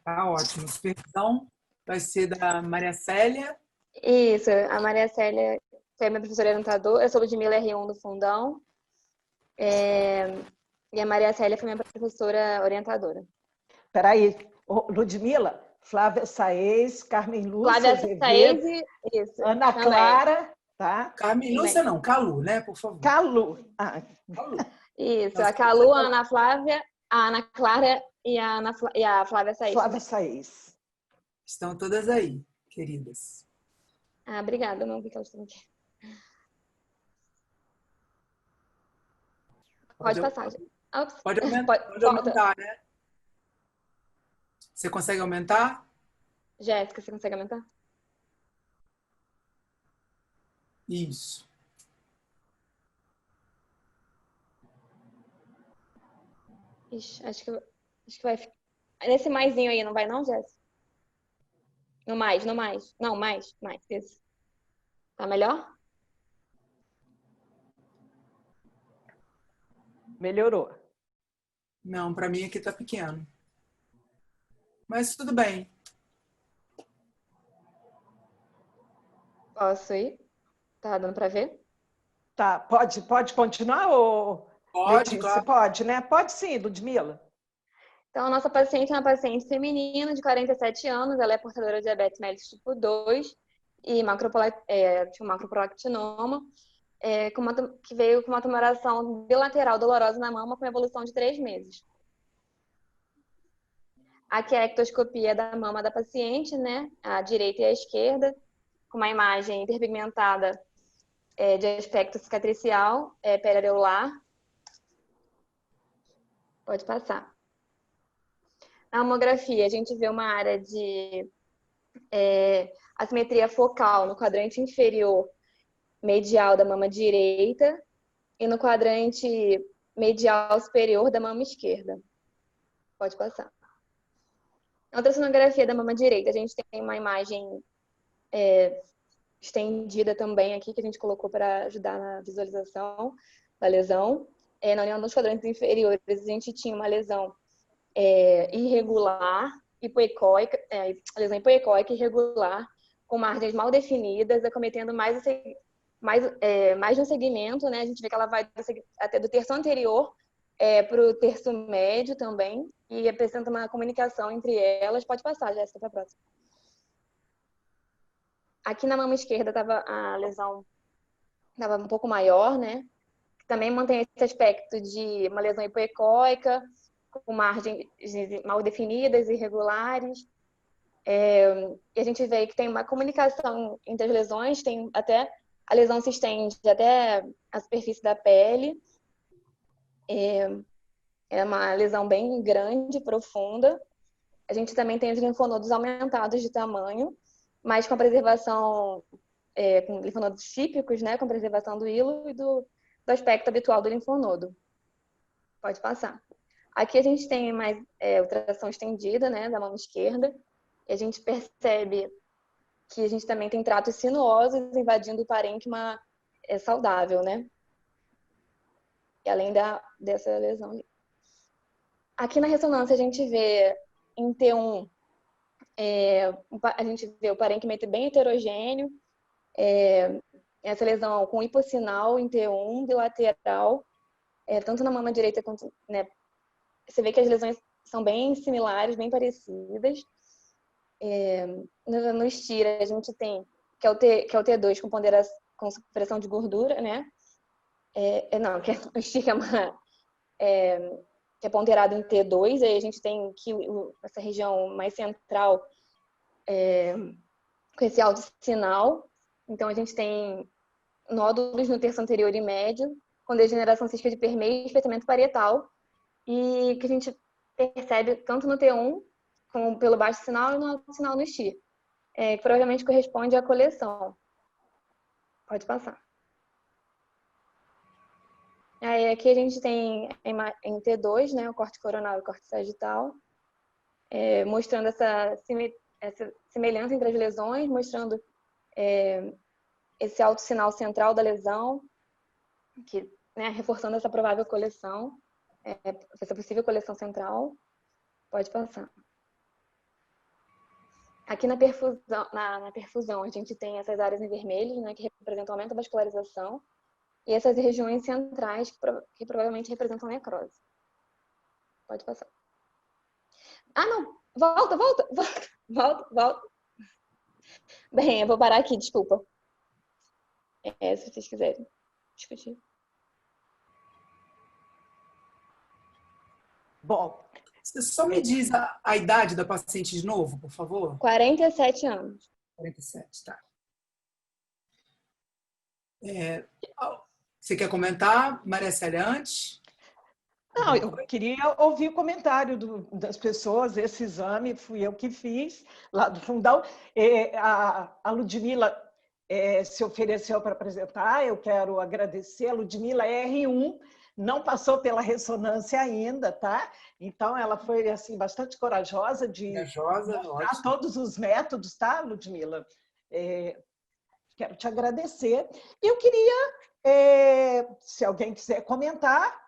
Tá ótimo. Supervisão vai ser da Maria Célia. Isso, a Maria Célia foi minha professora orientadora, eu sou Ludmila R1 do Fundão, e a Maria Célia foi minha professora orientadora. Peraí, Ludmila, Flávia Saez, Carmen Lúcia, Flávia Saez, isso. Ana também. Clara, tá? Carmen Lúcia não, Calu, né, por favor. Calu. Calu. Isso, a Calu, a Ana Flávia, a Ana Clara e a Flávia Saez. Flávia Saez. Estão todas aí, queridas. Obrigada, não vi que elas estão aqui. Pode passar. Pode aumentar, né? Você consegue aumentar? Jéssica, você consegue aumentar? Isso. Ixi, acho que vai ficar. Nesse maisinho aí, não vai não, Jéssica? No mais. Não, mais. Isso. Tá melhor? Melhorou. Não, para mim aqui tá pequeno. Mas tudo bem. Posso ir? Tá dando para ver? Tá, pode continuar, ou Pode, Letícia? claro. Pode, né? Pode sim, Ludmila. Então, a nossa paciente é uma paciente feminina de 47 anos, ela é portadora de diabetes mellitus tipo 2 e tinha um macroprolactinoma, que veio com uma tumoração bilateral dolorosa na mama com evolução de 3 meses. Aqui é a ectoscopia da mama da paciente, né? A direita e a esquerda, com uma imagem interpigmentada de aspecto cicatricial, periareolar. Pode passar. Na mamografia, a gente vê uma área de assimetria focal no quadrante inferior medial da mama direita e no quadrante medial superior da mama esquerda. Pode passar. Na ultrassonografia da mama direita, a gente tem uma imagem estendida também aqui, que a gente colocou para ajudar na visualização da lesão. Na união dos quadrantes inferiores, a gente tinha uma lesão irregular, hipoecóica, lesão hipoecóica irregular, com margens mal definidas, acometendo mais de um segmento, né? A gente vê que ela vai até do terço anterior para o terço médio também, e apresenta uma comunicação entre elas. Pode passar, Jéssica, para a próxima. Aqui na mama esquerda a lesão estava um pouco maior, né? Também mantém esse aspecto de uma lesão hipoecóica, com margens mal definidas, irregulares. E a gente vê que tem uma comunicação entre as lesões, a lesão se estende até a superfície da pele. É uma lesão bem grande, profunda. A gente também tem os linfonodos aumentados de tamanho, mas com a preservação, com linfonodos típicos, né, com preservação do hilo e do aspecto habitual do linfonodo. Pode passar. Aqui a gente tem mais ultrassom estendida, né, da mama esquerda, e a gente percebe que a gente também tem tratos sinuosos invadindo o parênquima saudável, né? E além dessa lesão ali. Aqui na ressonância a gente vê em T1, a gente vê o parênquima bem heterogêneo, essa lesão com hipossinal em T1 bilateral, tanto na mama direita quanto, né, você vê que as lesões são bem similares, bem parecidas. No STIR a gente tem, que é o T2 com supressão de gordura, né? Não, que o STIR que é ponderado em T2, aí a gente tem que essa região mais central com esse alto sinal. Então a gente tem nódulos no terço anterior e médio, com degeneração cística de permeio e espessamento parietal, e que a gente percebe tanto no T1, como pelo baixo sinal, e no alto sinal no STIR, que provavelmente corresponde à coleção. Pode passar. Aí aqui a gente tem em T2, né, o corte coronal e o corte sagital, mostrando essa semelhança entre as lesões, mostrando esse alto sinal central da lesão, que, né, reforçando essa provável coleção, essa possível coleção central. Pode passar. Aqui na perfusão, a gente tem essas áreas em vermelho, né, que representam aumento da vascularização, e essas regiões centrais que provavelmente representam necrose. Pode passar. Ah, não! Volta! Bem, eu vou parar aqui, desculpa. Se vocês quiserem discutir. Bom, você só me diz a idade da paciente de novo, por favor? 47 anos. 47, tá. Você quer comentar, Maria Célia, antes? Não, eu queria ouvir o comentário das pessoas. Esse exame fui eu que fiz, lá do Fundão. A Ludmila se ofereceu para apresentar, eu quero agradecer. A Ludmila é R1, não passou pela ressonância ainda, tá? Então, ela foi assim, bastante corajosa de mostrar todos os métodos, tá, Ludmila? Quero te agradecer. Eu queria, se alguém quiser comentar,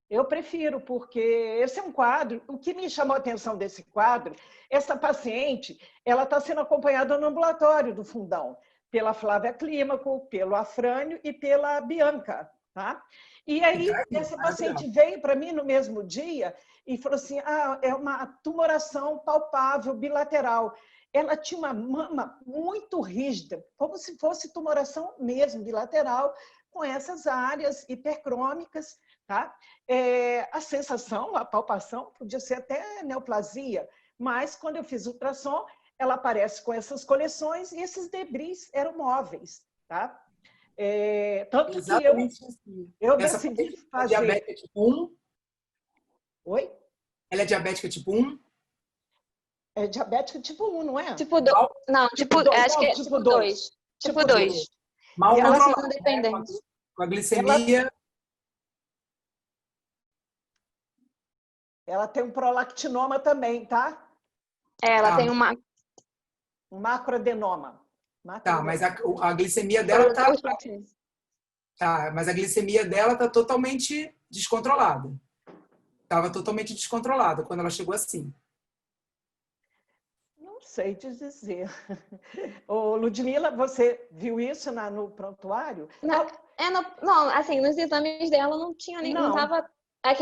eu prefiro, porque esse é um quadro. O que me chamou a atenção desse quadro, essa paciente, ela está sendo acompanhada no ambulatório do Fundão, pela Flávia Clímaco, pelo Afrânio e pela Bianca, tá? E aí, essa paciente veio para mim no mesmo dia e falou assim, é uma tumoração palpável, bilateral. Ela tinha uma mama muito rígida, como se fosse tumoração mesmo, bilateral, com essas áreas hipercrômicas, tá? A sensação, a palpação, podia ser até neoplasia, mas quando eu fiz ultrassom, ela aparece com essas coleções e esses debris eram móveis, tá? Tanto exatamente que assim. eu decidi fazer... É diabética tipo 1? Oi? Ela é diabética tipo 1? É diabética tipo 1, não é? Tipo 2. Não, acho que é tipo 2. Tipo 2. Mal controlada, independente. Com a glicemia... Ela tem um prolactinoma também, tá? Ela tem uma... Um macroadenoma. Tá, mas a glicemia dela mas a glicemia dela tá totalmente descontrolada. Estava totalmente descontrolada quando ela chegou assim. Não sei te dizer. Ô, Ludmila, você viu isso no prontuário? Não, assim, nos exames dela não tinha nem... Não tava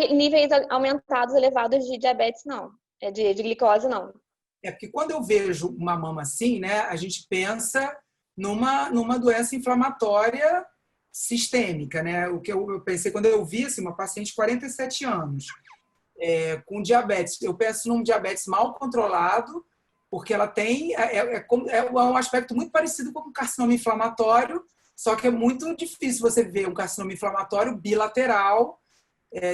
níveis aumentados, elevados de diabetes, não. De glicose, não. Porque quando eu vejo uma mama assim, né, a gente pensa numa doença inflamatória sistêmica, né? O que eu pensei quando eu vi assim, uma paciente de 47 anos com diabetes, eu penso num diabetes mal controlado, porque ela tem um aspecto muito parecido com um carcinoma inflamatório, só que é muito difícil você ver um carcinoma inflamatório bilateral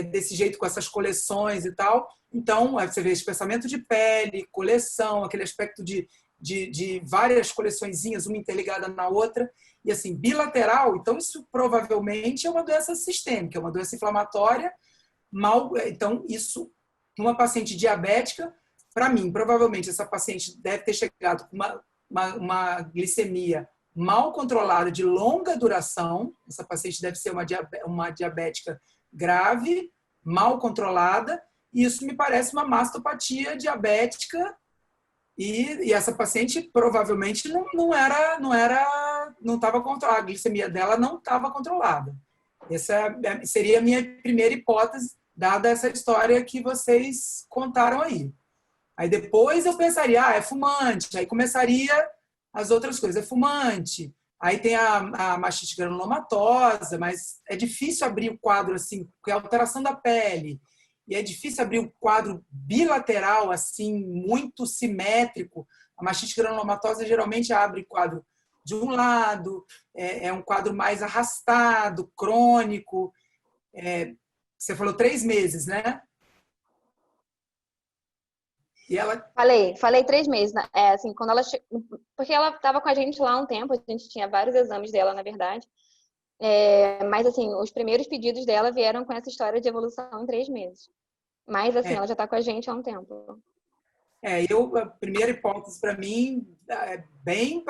desse jeito, com essas coleções e tal. Então, você vê espessamento de pele, coleção, aquele aspecto de várias coleçõezinhas, uma interligada na outra, e assim, bilateral. Então, isso provavelmente é uma doença sistêmica, é uma doença inflamatória. Então, isso uma paciente diabética, para mim, provavelmente essa paciente deve ter chegado com uma glicemia mal controlada de longa duração. Essa paciente deve ser uma diabética grave, mal controlada, e isso me parece uma mastopatia diabética, e essa paciente provavelmente não estava controlada, a glicemia dela não estava controlada. Essa seria a minha primeira hipótese, dada essa história que vocês contaram aí. Aí depois eu pensaria, é fumante, aí começaria as outras coisas, é fumante, aí tem a mastite granulomatosa, mas é difícil abrir o quadro assim, porque é alteração da pele, e é difícil abrir um quadro bilateral, assim, muito simétrico. A mastite granulomatosa geralmente abre quadro de um lado, é um quadro mais arrastado, crônico. Você falou 3 meses, né? E ela... Falei 3 meses. Assim, quando ela porque ela estava com a gente lá há um tempo, a gente tinha vários exames dela, na verdade. Mas, assim, os primeiros pedidos dela vieram com essa história de evolução em 3 meses. Mas, assim, ela já está com a gente há um tempo. A primeira hipótese para mim, bem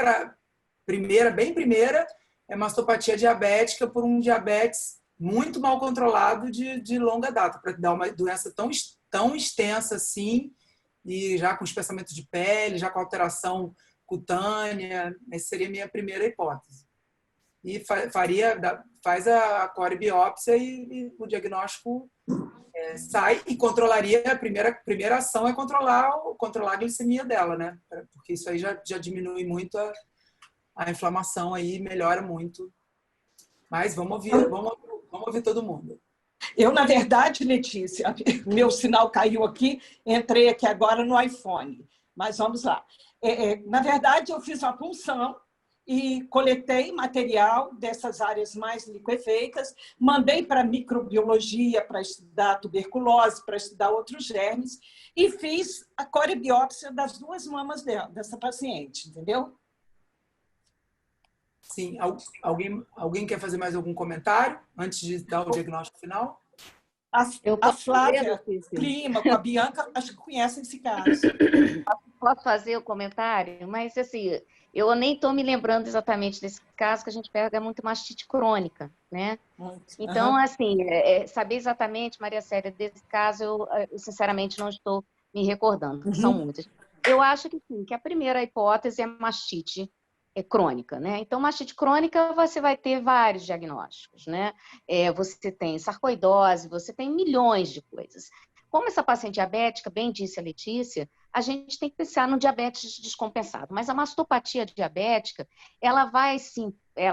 primeira, é mastopatia diabética por um diabetes muito mal controlado de longa data, para dar uma doença tão extensa assim, e já com espessamento de pele, já com alteração cutânea. Essa seria a minha primeira hipótese. E faz a corebiópsia e o diagnóstico sai, e controlaria, a primeira ação é controlar a glicemia dela, né? Porque isso aí já diminui muito a inflamação aí, melhora muito. Mas vamos ouvir todo mundo. Eu, na verdade, Letícia, meu sinal caiu aqui, entrei aqui agora no iPhone, mas vamos lá. Na verdade, eu fiz uma punção e coletei material dessas áreas mais liquefeitas, mandei para microbiologia para estudar tuberculose, para estudar outros germes, e fiz a corebiópsia das 2 mamas dessa paciente, entendeu? Sim. Alguém quer fazer mais algum comentário antes de dar o diagnóstico final? A Flávia Lima, com a Bianca, acho que conhecem esse caso. Posso fazer o comentário? Mas, assim, eu nem estou me lembrando exatamente desse caso, que a gente pega muito mastite crônica, né? Então, assim, saber exatamente, Maria Célia, desse caso, eu sinceramente não estou me recordando, são muitas. Eu acho que sim, que a primeira hipótese é mastite crônica, né? Então, mastite crônica, você vai ter vários diagnósticos, né? Você tem sarcoidose, você tem milhões de coisas. Como essa paciente diabética, bem disse a Letícia, a gente tem que pensar no diabetes descompensado. Mas a mastopatia diabética, ela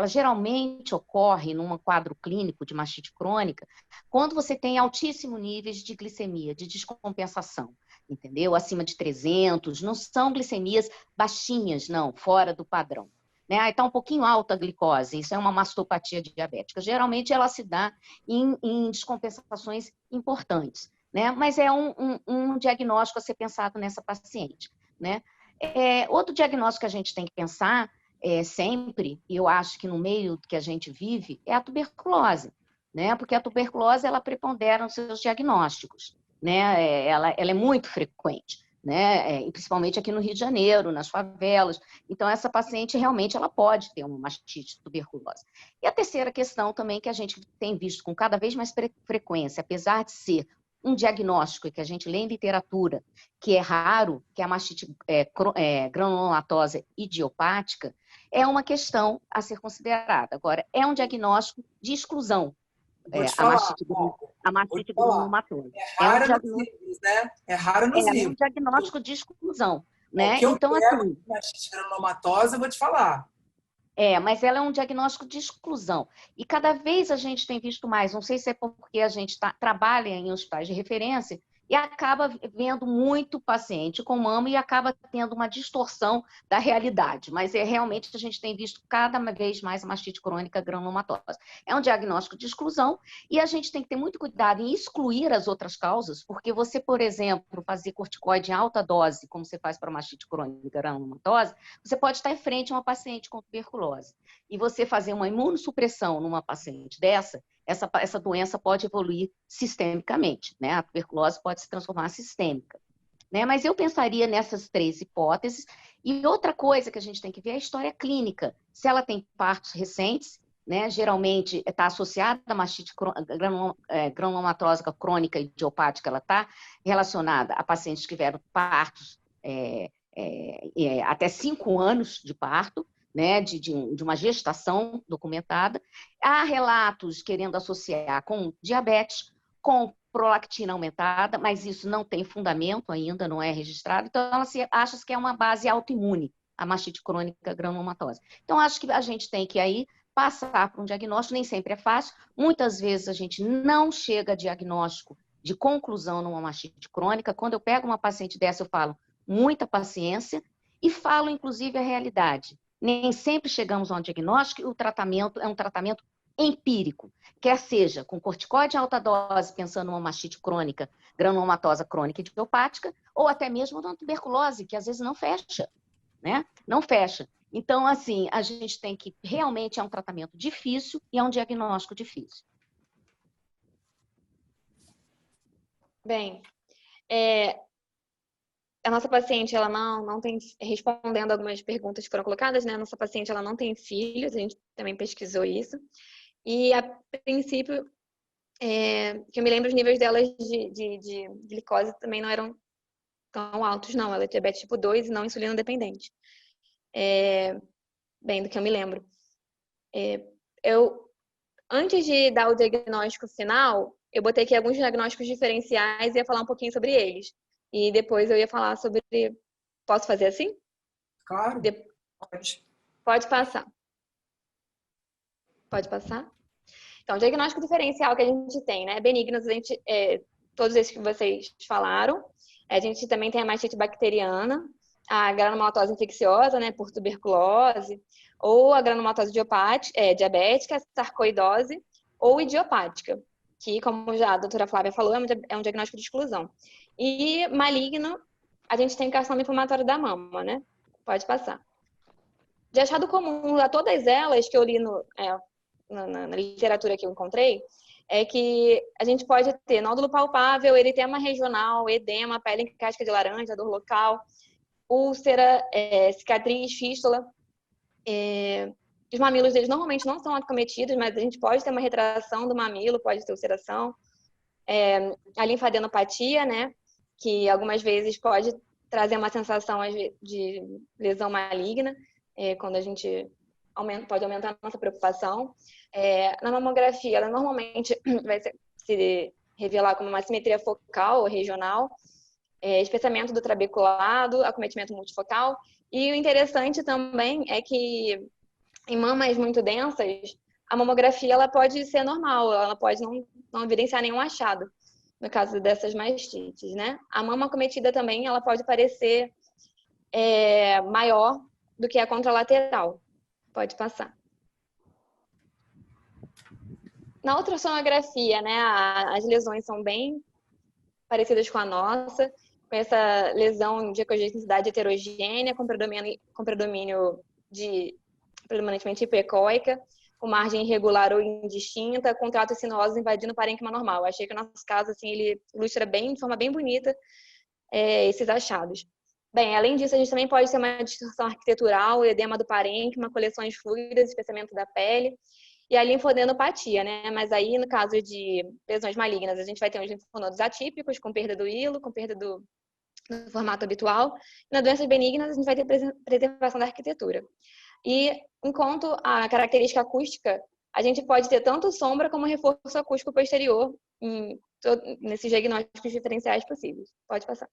geralmente ocorre num quadro clínico de mastite crônica quando você tem altíssimos níveis de glicemia, de descompensação, entendeu? Acima de 300, não são glicemias baixinhas, não, fora do padrão. Aí está um pouquinho alta a glicose, isso é uma mastopatia diabética. Geralmente ela se dá em descompensações importantes. Mas é um diagnóstico a ser pensado nessa paciente. Outro diagnóstico que a gente tem que pensar sempre, e eu acho que no meio que a gente vive, é a tuberculose, porque a tuberculose ela prepondera nos seus diagnósticos, ela é muito frequente, e principalmente aqui no Rio de Janeiro, nas favelas. Então, essa paciente realmente ela pode ter uma mastite tuberculose. E a terceira questão também que a gente tem visto com cada vez mais frequência, apesar de ser um diagnóstico que a gente lê em literatura, que é raro, que é a mastite granulomatosa idiopática, é uma questão a ser considerada. Agora, é um diagnóstico de exclusão, a mastite granulomatosa. É raro nos livros, né? É raro nos livros. É um diagnóstico de exclusão. Então, assim, mastite granulomatosa, eu vou te falar. Mas ela é um diagnóstico de exclusão. E cada vez a gente tem visto mais, não sei se é porque a gente trabalha em hospitais de referência e acaba vendo muito paciente com mama e acaba tendo uma distorção da realidade. Mas realmente a gente tem visto cada vez mais a mastite crônica granulomatosa. É um diagnóstico de exclusão e a gente tem que ter muito cuidado em excluir as outras causas, porque você, por exemplo, fazer corticoide em alta dose, como você faz para a mastite crônica granulomatosa, você pode estar em frente a uma paciente com tuberculose. E você fazer uma imunossupressão numa paciente dessa, essa doença pode evoluir sistemicamente, né? A tuberculose pode se transformar sistêmica, né? Mas eu pensaria nessas 3 hipóteses. E outra coisa que a gente tem que ver é a história clínica. Se ela tem partos recentes, né? Geralmente está associada à mastite granulomatósica crônica idiopática, ela está relacionada a pacientes que tiveram partos até 5 anos de parto, né, de uma gestação documentada. Há relatos querendo associar com diabetes, com prolactina aumentada, mas isso não tem fundamento ainda, não é registrado. Então, acha-se que é uma base autoimune, a mastite crônica granulomatósica. Então, acho que a gente tem que aí passar por um diagnóstico, nem sempre é fácil. Muitas vezes a gente não chega a diagnóstico de conclusão numa mastite crônica. Quando eu pego uma paciente dessa, eu falo muita paciência e falo, inclusive, a realidade. Nem sempre chegamos a um diagnóstico e o tratamento é um tratamento empírico, quer seja com corticoide em alta dose, pensando numa mastite crônica, granulomatosa crônica idiopática, ou até mesmo na tuberculose, que às vezes não fecha, né? Não fecha. Então, assim, a gente tem que, realmente é um tratamento difícil e é um diagnóstico difícil. Bem, a nossa paciente, ela não tem, respondendo algumas perguntas que foram colocadas, né? A nossa paciente, ela não tem filhos, a gente também pesquisou isso. E, a princípio, que eu me lembro, os níveis delas de glicose também não eram tão altos, não. Ela é diabetes tipo 2 e não insulina dependente. Bem, do que eu me lembro. Antes de dar o diagnóstico final, eu botei aqui alguns diagnósticos diferenciais e ia falar um pouquinho sobre eles. E depois eu ia falar sobre... Posso fazer assim? Claro, pode. Pode passar. Pode passar? Então, o diagnóstico diferencial que a gente tem, né? Benignos, todos esses que vocês falaram. A gente também tem a mastite bacteriana, a granulomatose infecciosa, né? Por tuberculose, ou a granulomatose diabética, a sarcoidose, ou idiopática, que, como já a doutora Flávia falou, é um diagnóstico de exclusão. E maligno, a gente tem carcinoma inflamatório da mama, né? Pode passar. De achado comum a todas elas que eu li na literatura que eu encontrei, é que a gente pode ter nódulo palpável, eritema regional, edema, pele em casca de laranja, dor local, úlcera, cicatriz, fístula. Os mamilos deles normalmente não são acometidos, mas a gente pode ter uma retração do mamilo, pode ter ulceração. A linfadenopatia, né? Que algumas vezes pode trazer uma sensação de lesão maligna, quando a gente pode aumentar a nossa preocupação. Na mamografia, ela normalmente vai se revelar como uma assimetria focal ou regional, espessamento do trabeculado, acometimento multifocal. E o interessante também é que em mamas muito densas, a mamografia ela pode ser normal, ela pode não evidenciar nenhum achado, no caso dessas mastites, né? A mama acometida também, ela pode parecer maior do que a contralateral. Pode passar. Na ultrassonografia, né, as lesões são bem parecidas com a nossa, com essa lesão de ecogenicidade heterogênea, com predomínio de predominantemente hipoecóica, com margem irregular ou indistinta, com trato sinuoso invadindo o parênquima normal. Eu achei que o nosso caso, assim, ele ilustra de forma bem bonita esses achados. Bem, além disso, a gente também pode ter uma distorção arquitetural, edema do parênquima, coleções fluidas, espessamento da pele e a linfodenopatia, né? Mas aí, no caso de lesões malignas, a gente vai ter uns linfonodos atípicos, com perda do hilo, com perda do formato habitual. E nas doenças benignas, a gente vai ter preservação da arquitetura. E, enquanto a característica acústica, a gente pode ter tanto sombra como reforço acústico posterior nesses diagnósticos diferenciais possíveis. Pode passar.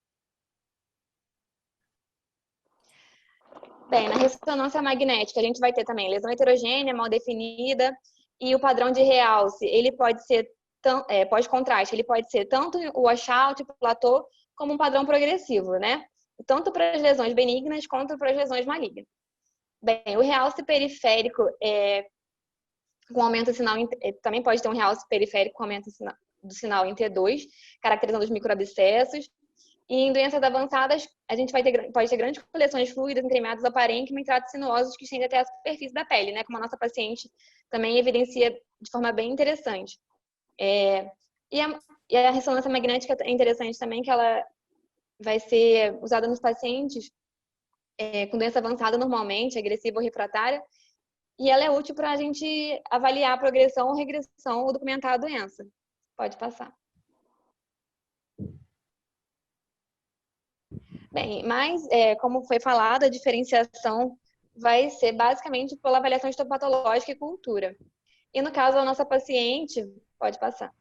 Bem, na ressonância magnética, a gente vai ter também lesão heterogênea, mal definida, e o padrão de realce, ele pode ser, pós-contraste, ele pode ser tanto o washout, o platô, como um padrão progressivo, né? Tanto para as lesões benignas quanto para as lesões malignas. Bem, o realce periférico com aumento do sinal, também pode ter um realce periférico com aumento do sinal em T2, caracterizando os microabscessos. E em doenças avançadas, a gente pode ter grandes coleções fluidas, entremeadas ao parênquima e tratos sinuosos que estendem até a superfície da pele, né? Como a nossa paciente também evidencia de forma bem interessante. E a ressonância magnética é interessante também, que ela vai ser usada nos pacientes com doença avançada normalmente, agressiva ou refratária, e ela é útil para a gente avaliar a progressão ou regressão ou documentar a doença. Pode passar. Bem, mas, como foi falado, a diferenciação vai ser basicamente pela avaliação histopatológica e cultura. E no caso da nossa paciente, pode passar.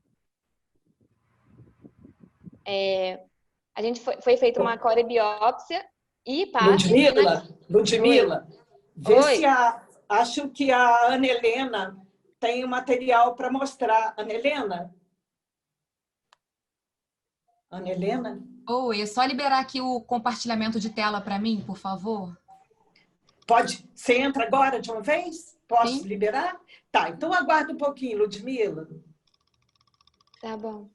A gente foi feita uma corebiópsia e parte... Ludmila, vê se acho que a Ana Helena tem o material para mostrar. Ana Helena? Ana Helena? Oi, é só liberar aqui o compartilhamento de tela para mim, por favor? Pode. Você entra agora de uma vez? Posso Sim. liberar? Tá, então aguarda um pouquinho, Ludmila. Tá bom.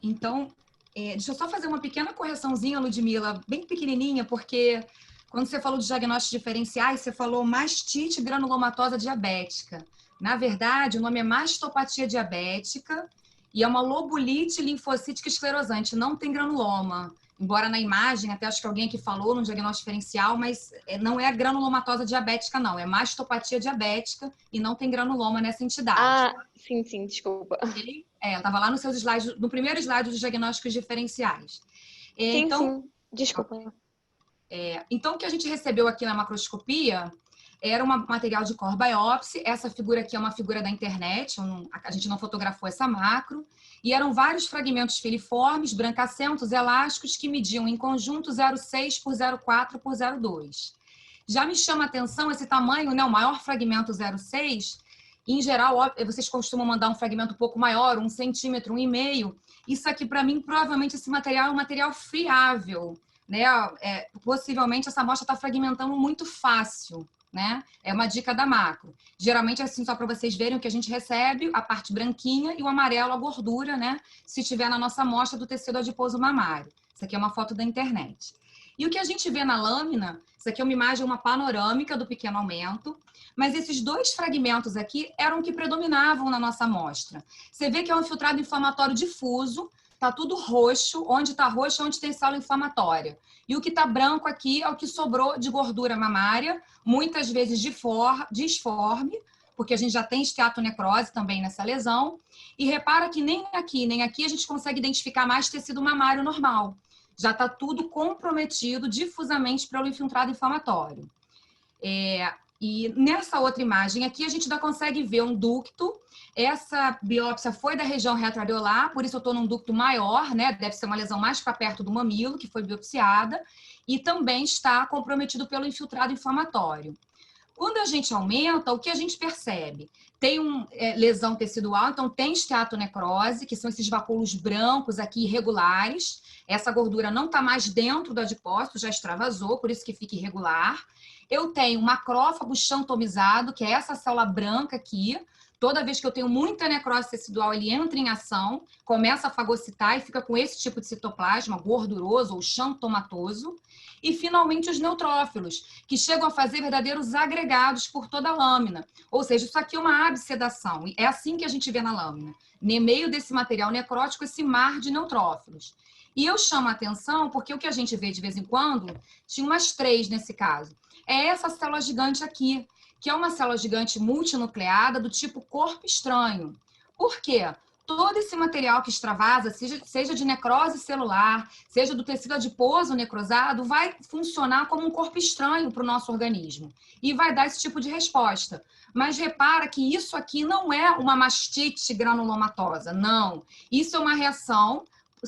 Então, deixa eu só fazer uma pequena correçãozinha, Ludmila, bem pequenininha, porque quando você falou de diagnósticos diferenciais, você falou mastite granulomatosa diabética. Na verdade, o nome é mastopatia diabética e é uma lobulite linfocítica esclerosante, não tem granuloma. Embora na imagem, até acho que alguém aqui falou no diagnóstico diferencial, mas não é granulomatosa diabética, não. É mastopatia diabética e não tem granuloma nessa entidade. Ah, sim, desculpa. Estava lá nos seus slides, no primeiro slide dos diagnósticos diferenciais. Sim, desculpa. Então, o que a gente recebeu aqui na macroscopia era um material de core biopsy. Essa figura aqui é uma figura da internet, a gente não fotografou essa macro. E eram vários fragmentos filiformes, brancacentos, elásticos, que mediam em conjunto 0,6 por 0,4 por 0,2. Já me chama a atenção esse tamanho, né? O maior fragmento 0,6. Em geral, vocês costumam mandar um fragmento um pouco maior, 1 centímetro, 1,5. Isso aqui, para mim, provavelmente esse material é um material friável, né? Possivelmente essa amostra está fragmentando muito fácil, né? É uma dica da macro. Geralmente, assim, só para vocês verem o que a gente recebe, a parte branquinha e o amarelo, a gordura, né? Se tiver na nossa amostra do tecido adiposo mamário. Isso aqui é uma foto da internet. E o que a gente vê na lâmina, isso aqui é uma imagem, uma panorâmica do pequeno aumento, mas esses dois fragmentos aqui eram que predominavam na nossa amostra. Você vê que é um infiltrado inflamatório difuso, tá tudo roxo, onde está roxo é onde tem célula inflamatória. E o que está branco aqui é o que sobrou de gordura mamária, muitas vezes disforme, porque a gente já tem esteatonecrose também nessa lesão. E repara que nem aqui a gente consegue identificar mais tecido mamário normal. Já está tudo comprometido difusamente pelo infiltrado inflamatório. E nessa outra imagem aqui, a gente ainda consegue ver um ducto. Essa biópsia foi da região retroareolar, por isso eu estou num ducto maior, né? Deve ser uma lesão mais para perto do mamilo, que foi biopsiada, e também está comprometido pelo infiltrado inflamatório. Quando a gente aumenta, o que a gente percebe? Tem lesão tecidual, então tem esteatonecrose, que são esses vacúolos brancos aqui irregulares. Essa gordura não está mais dentro do adipócito, já extravasou, por isso que fica irregular. Eu tenho um macrófago xantomizado, que é essa célula branca aqui. Toda vez que eu tenho muita necrose tecidual, ele entra em ação, começa a fagocitar e fica com esse tipo de citoplasma gorduroso ou xantomatoso. E, finalmente, os neutrófilos, que chegam a fazer verdadeiros agregados por toda a lâmina. Ou seja, isso aqui é uma absedação. É assim que a gente vê na lâmina. No meio desse material necrótico, esse mar de neutrófilos. E eu chamo a atenção porque o que a gente vê de vez em quando, tinha umas 3 nesse caso, é essa célula gigante aqui, que é uma célula gigante multinucleada do tipo corpo estranho. Por quê? Todo esse material que extravasa, seja de necrose celular, seja do tecido adiposo necrosado, vai funcionar como um corpo estranho para o nosso organismo e vai dar esse tipo de resposta. Mas repara que isso aqui não é uma mastite granulomatosa, não. Isso é uma reação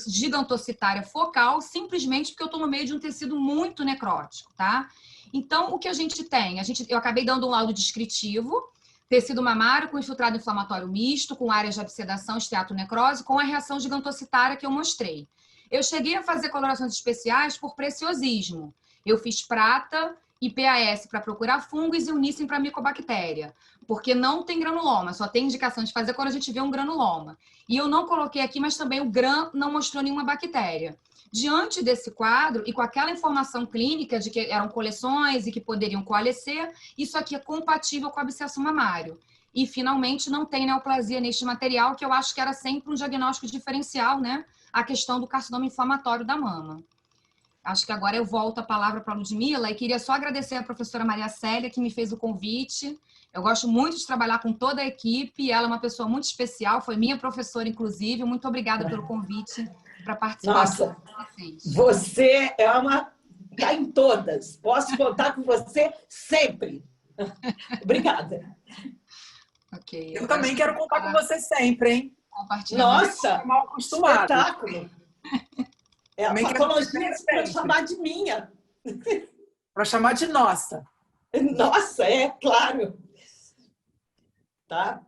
gigantocitária focal, simplesmente porque eu estou no meio de um tecido muito necrótico, tá? Então, o que a gente tem? Eu acabei dando um laudo descritivo, tecido mamário com infiltrado inflamatório misto, com áreas de absedação, esteatonecrose, com a reação gigantocitária que eu mostrei. Eu cheguei a fazer colorações especiais por preciosismo. Eu fiz prata e PAS para procurar fungos e o Nissen para micobactéria, porque não tem granuloma, só tem indicação de fazer quando a gente vê um granuloma. E eu não coloquei aqui, mas também o GRAM não mostrou nenhuma bactéria. Diante desse quadro, e com aquela informação clínica de que eram coleções e que poderiam coalescer, isso aqui é compatível com o abscesso mamário. E, finalmente, não tem neoplasia neste material, que eu acho que era sempre um diagnóstico diferencial, né? A questão do carcinoma inflamatório da mama. Acho que agora eu volto a palavra para a Ludmila e queria só agradecer a professora Maria Célia, que me fez o convite. Eu gosto muito de trabalhar com toda a equipe, ela é uma pessoa muito especial, foi minha professora, inclusive. Muito obrigada pelo convite para participar. Nossa, você é uma... Está em todas. Posso contar com você sempre. Obrigada. Okay, eu também quero contar com você sempre, hein? Nossa, mal acostumado. Espetáculo. É a patologia para chamar de minha. Para chamar de nossa. Nossa, é claro. Tá?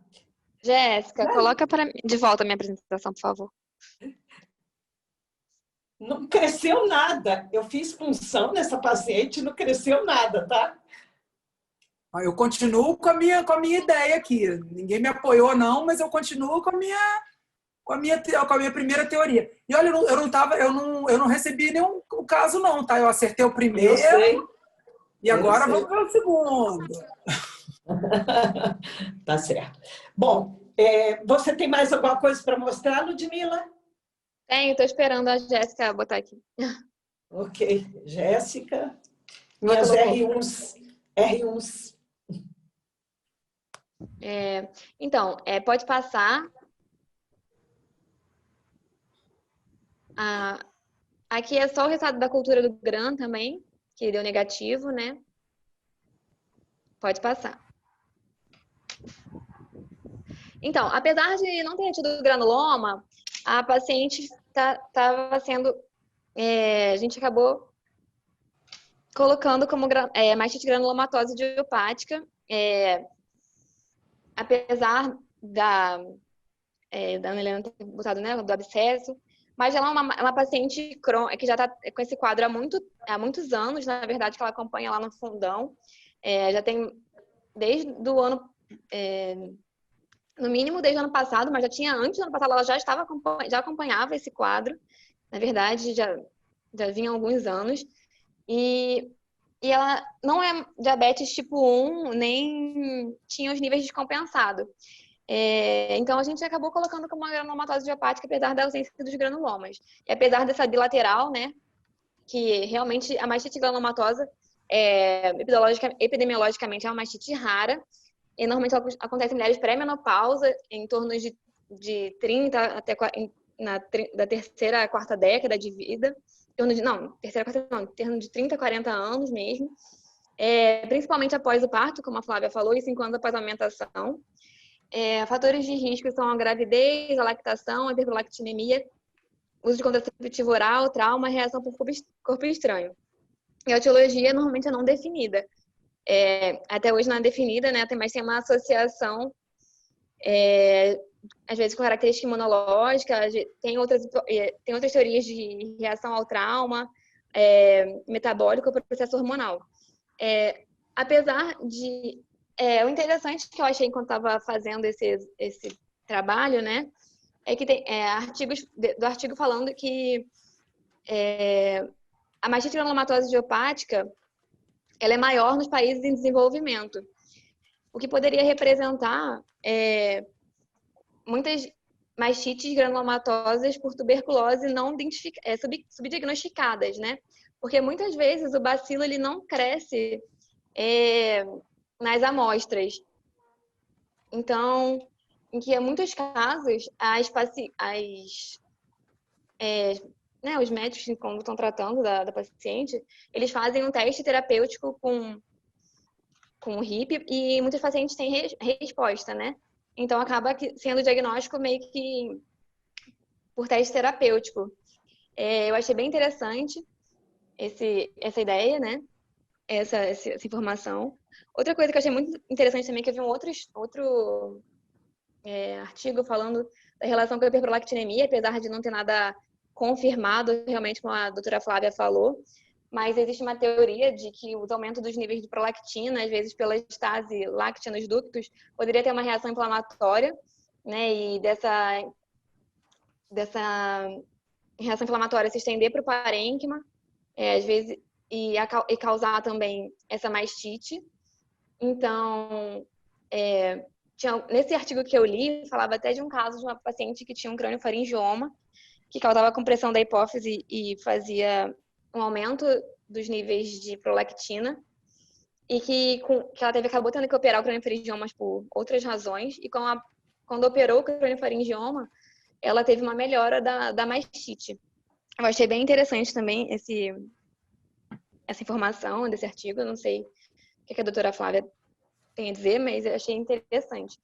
Jéssica, coloca de volta a minha apresentação, por favor. Não cresceu nada. Eu fiz punção nessa paciente e não cresceu nada, tá? Eu continuo com a minha ideia aqui. Ninguém me apoiou, não, mas eu continuo com a minha primeira teoria. E olha, eu não recebi nenhum caso, não, tá? Eu acertei o primeiro. Eu sei. E agora vamos ver o segundo. Tá certo. Bom, você tem mais alguma coisa para mostrar, Ludmila? Tenho, estou esperando a Jéssica botar aqui. Ok. Jéssica. Minhas R1s. Então, pode passar. Aqui é só o resultado da cultura do GRAM também, que deu negativo, né? Pode passar. Então, apesar de não ter tido granuloma, a paciente estava sendo... a gente acabou colocando como mastite granulomatose idiopática, apesar da Ana Helena ter botado, né, do abscesso, mas ela é uma paciente que já está com esse quadro há muitos anos, na verdade, que ela acompanha lá no fundão. Já tem desde o ano, no mínimo desde o ano passado, mas já tinha antes do ano passado, ela já acompanhava esse quadro, na verdade, já vinha há alguns anos. E ela não é diabetes tipo 1, nem tinha os níveis descompensados. Então, a gente acabou colocando como uma granulomatose idiopática, apesar da ausência dos granulomas. E apesar dessa bilateral, né, que realmente a mastite granulomatosa, epidemiologicamente, é uma mastite rara, e normalmente ela acontece em mulheres pré-menopausa, em torno de 30 até da terceira a quarta década de vida, em torno de 30 a 40 anos mesmo, principalmente após o parto, como a Flávia falou, e 5 anos após a amamentação. Fatores de risco são a gravidez, a lactação, a hiperprolactinemia, uso de contraceptivo oral, trauma, reação por corpo estranho. E a etiologia normalmente é não definida. Até hoje não é definida, né? Mas tem uma associação, às vezes com característica imunológica, tem outras teorias de reação ao trauma, metabólico ou processo hormonal. Apesar de... o interessante que eu achei enquanto estava fazendo esse trabalho, né, é que tem artigos do artigo falando que a mastite granulomatose idiopática ela é maior nos países em desenvolvimento, o que poderia representar muitas mastites granulomatosas por tuberculose não subdiagnosticadas, né? Porque muitas vezes o bacilo ele não cresce nas amostras. Então, em que em muitos casos, os médicos, quando estão tratando da paciente, eles fazem um teste terapêutico com o HIP e muitos pacientes têm resposta, né? Então, acaba sendo diagnóstico meio que por teste terapêutico. Eu achei bem interessante essa ideia, né? Essa informação. Outra coisa que eu achei muito interessante também, que eu vi um outro artigo falando da relação com a hiperprolactinemia, apesar de não ter nada confirmado realmente, como a doutora Flávia falou, mas existe uma teoria de que o aumento dos níveis de prolactina, às vezes pela estase láctea nos ductos, poderia ter uma reação inflamatória, né? E dessa reação inflamatória se estender para o parênquima, às vezes, e causar também essa mastite. Então, nesse artigo que eu li, falava até de um caso de uma paciente que tinha um craniofaringioma, que causava compressão da hipófise e fazia um aumento dos níveis de prolactina, e que ela acabou tendo que operar o craniofaringioma por outras razões, e quando operou o craniofaringioma, ela teve uma melhora da mastite. Eu achei bem interessante também essa informação desse artigo. Eu não sei o que a doutora Flávia tem a dizer, mas eu achei interessante.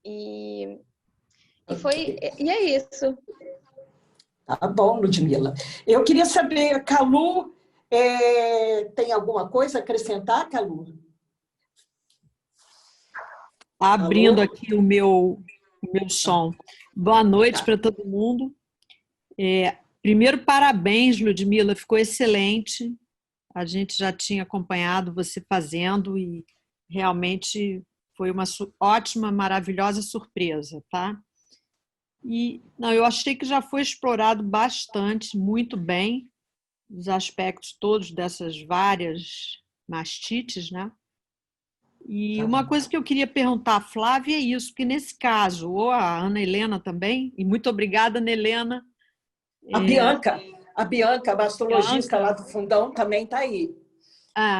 E é isso. Tá bom, Ludmila. Eu queria saber, Calu, tem alguma coisa a acrescentar, Calu? Abrindo aqui o meu som. Boa noite para todo mundo. Primeiro, parabéns, Ludmila, ficou excelente. A gente já tinha acompanhado você fazendo e realmente foi uma ótima, maravilhosa surpresa, tá? Eu achei que já foi explorado bastante, muito bem, os aspectos todos dessas várias mastites, né? E uma coisa que eu queria perguntar, Flávia, é isso, que nesse caso, ou a Ana Helena também, e muito obrigada, Ana Helena. A Bianca, mastologista lá do Fundão, também está aí.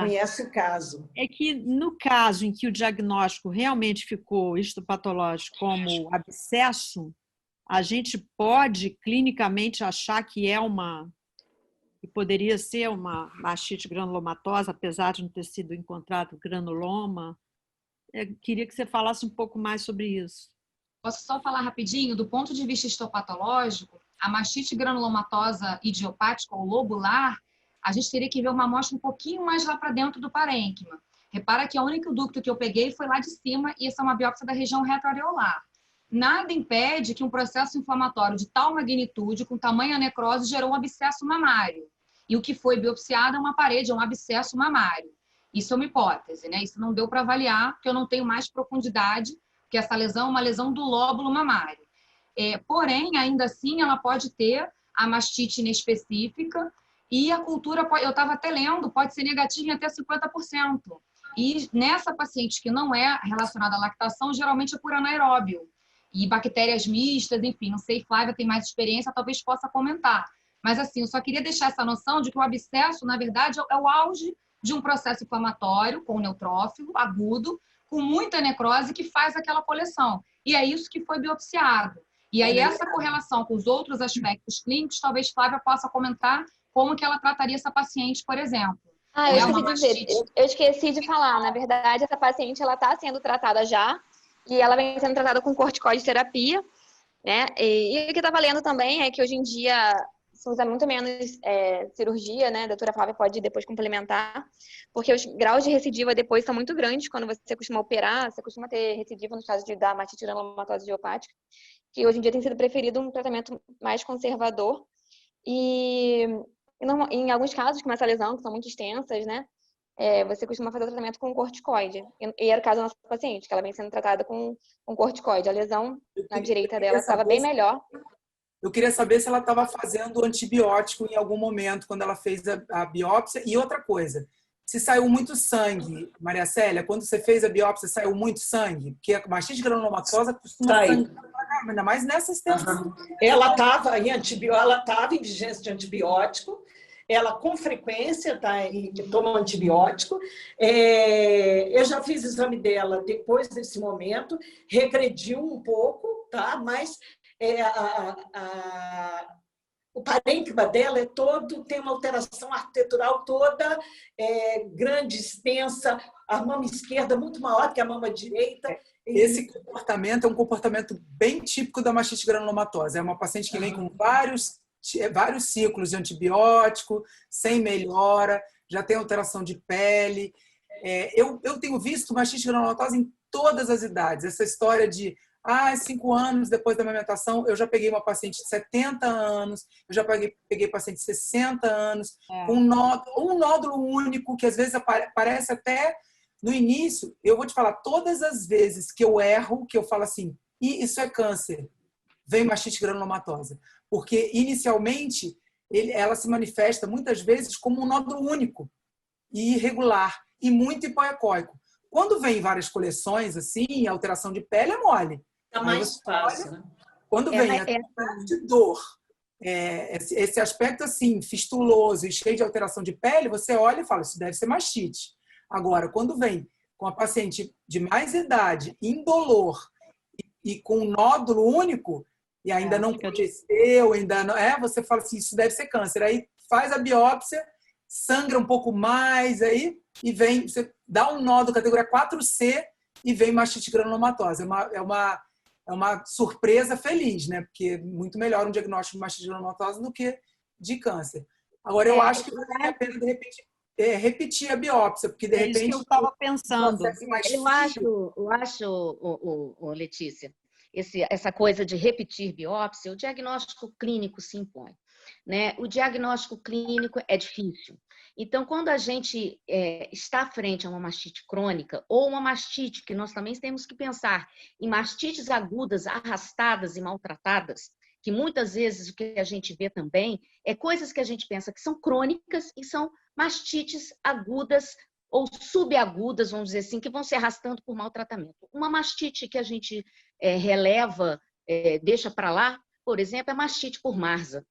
Conhece o caso. É que no caso em que o diagnóstico realmente ficou histopatológico como abscesso, a gente pode clinicamente achar que que poderia ser uma mastite granulomatosa, apesar de não ter sido encontrado granuloma. Eu queria que você falasse um pouco mais sobre isso. Posso só falar rapidinho? Do ponto de vista histopatológico, a mastite granulomatosa idiopática ou lobular, a gente teria que ver uma amostra um pouquinho mais lá para dentro do parênquima. Repara que o único ducto que eu peguei foi lá de cima e essa é uma biópsia da região retroareolar. Nada impede que um processo inflamatório de tal magnitude, com tamanha necrose, gerou um abscesso mamário. E o que foi biopsiado é uma parede, é um abscesso mamário. Isso é uma hipótese, né? Isso não deu para avaliar, porque eu não tenho mais profundidade, porque essa lesão é uma lesão do lóbulo mamário. Porém, ainda assim, ela pode ter a mastite inespecífica e a cultura, eu estava até lendo, pode ser negativa em até 50%. E nessa paciente que não é relacionada à lactação, geralmente é por anaeróbio. E bactérias mistas, enfim, não sei, Flávia tem mais experiência, talvez possa comentar. Mas assim, eu só queria deixar essa noção de que o abscesso, na verdade, é o auge de um processo inflamatório com neutrófilo agudo, com muita necrose, que faz aquela coleção. E é isso que foi biopsiado. E aí essa correlação com os outros aspectos clínicos, talvez Flávia possa comentar como que ela trataria essa paciente, por exemplo. Eu esqueci de falar. Na verdade, essa paciente ela está sendo tratada já, e ela vem sendo tratada com corticoide terapia, né? E o que está valendo também é que hoje em dia se usa muito menos cirurgia, né? A doutora Flávia pode depois complementar, porque os graus de recidiva depois são muito grandes quando você costuma operar, você costuma ter recidiva no caso da mastite granulomatose idiopática, que hoje em dia tem sido preferido um tratamento mais conservador. E em alguns casos, como essa lesão, que são muito extensas, né? Você costuma fazer o tratamento com corticoide. E era o caso da nossa paciente, que ela vem sendo tratada com corticoide. A lesão na direita dela estava bem melhor. Eu queria saber se ela estava fazendo antibiótico em algum momento, quando ela fez a biópsia. E outra coisa, se saiu muito sangue, Maria Célia, quando você fez a biópsia, saiu muito sangue? Porque a mastite granulomatosa costuma sangue, ainda mais nessa extensão. Ela estava em vigência de antibiótico, ela com frequência toma antibiótico. Eu já fiz exame dela depois desse momento, regrediu um pouco, tá? Mas o parênquima dela tem uma alteração arquitetural toda grande, extensa, a mama esquerda muito maior que a mama direita. Esse comportamento é um comportamento bem típico da mastite granulomatose. É uma paciente que vem com vários ciclos de antibiótico, sem melhora, já tem alteração de pele. Eu tenho visto mastite granulomatose em todas as idades. Essa história de 5 anos depois da amamentação, eu já peguei uma paciente de 70 anos, eu já peguei paciente de 60 anos, com um nódulo único, que às vezes aparece até no início. Eu vou te falar, todas as vezes que eu erro, que eu falo assim, isso é câncer, vem mastite granulomatosa. Porque, inicialmente, ela se manifesta muitas vezes como um nódulo único e irregular e muito hipoecóico. Quando vem várias coleções, assim, alteração de pele é mole. É mais fácil, né? Quando vem de dor, esse aspecto assim, fistuloso e cheio de alteração de pele, você olha e fala, isso deve ser mastite. Agora, quando vem com a paciente de mais idade, indolor e com um nódulo único, e ainda não aconteceu, ainda não, você fala assim, isso deve ser câncer. Aí faz a biópsia, sangra um pouco mais, aí, e vem, você dá um nódulo categoria 4C e vem mastite granulomatosa. É uma surpresa feliz, né? Porque é muito melhor um diagnóstico de mastite granulomatosa do que de câncer. Agora, eu acho que vale a pena, de repente, repetir a biópsia, porque, de repente... Isso que eu estava pensando. Eu acho, Letícia, essa coisa de repetir biópsia, o diagnóstico clínico se impõe, né? O diagnóstico clínico é difícil. Então, quando a gente está frente a uma mastite crônica ou uma mastite, que nós também temos que pensar em mastites agudas, arrastadas e maltratadas, que muitas vezes o que a gente vê também é coisas que a gente pensa que são crônicas e são mastites agudas ou subagudas, vamos dizer assim, que vão se arrastando por maltratamento. Uma mastite que a gente releva, deixa para lá, por exemplo, é mastite por Marsa.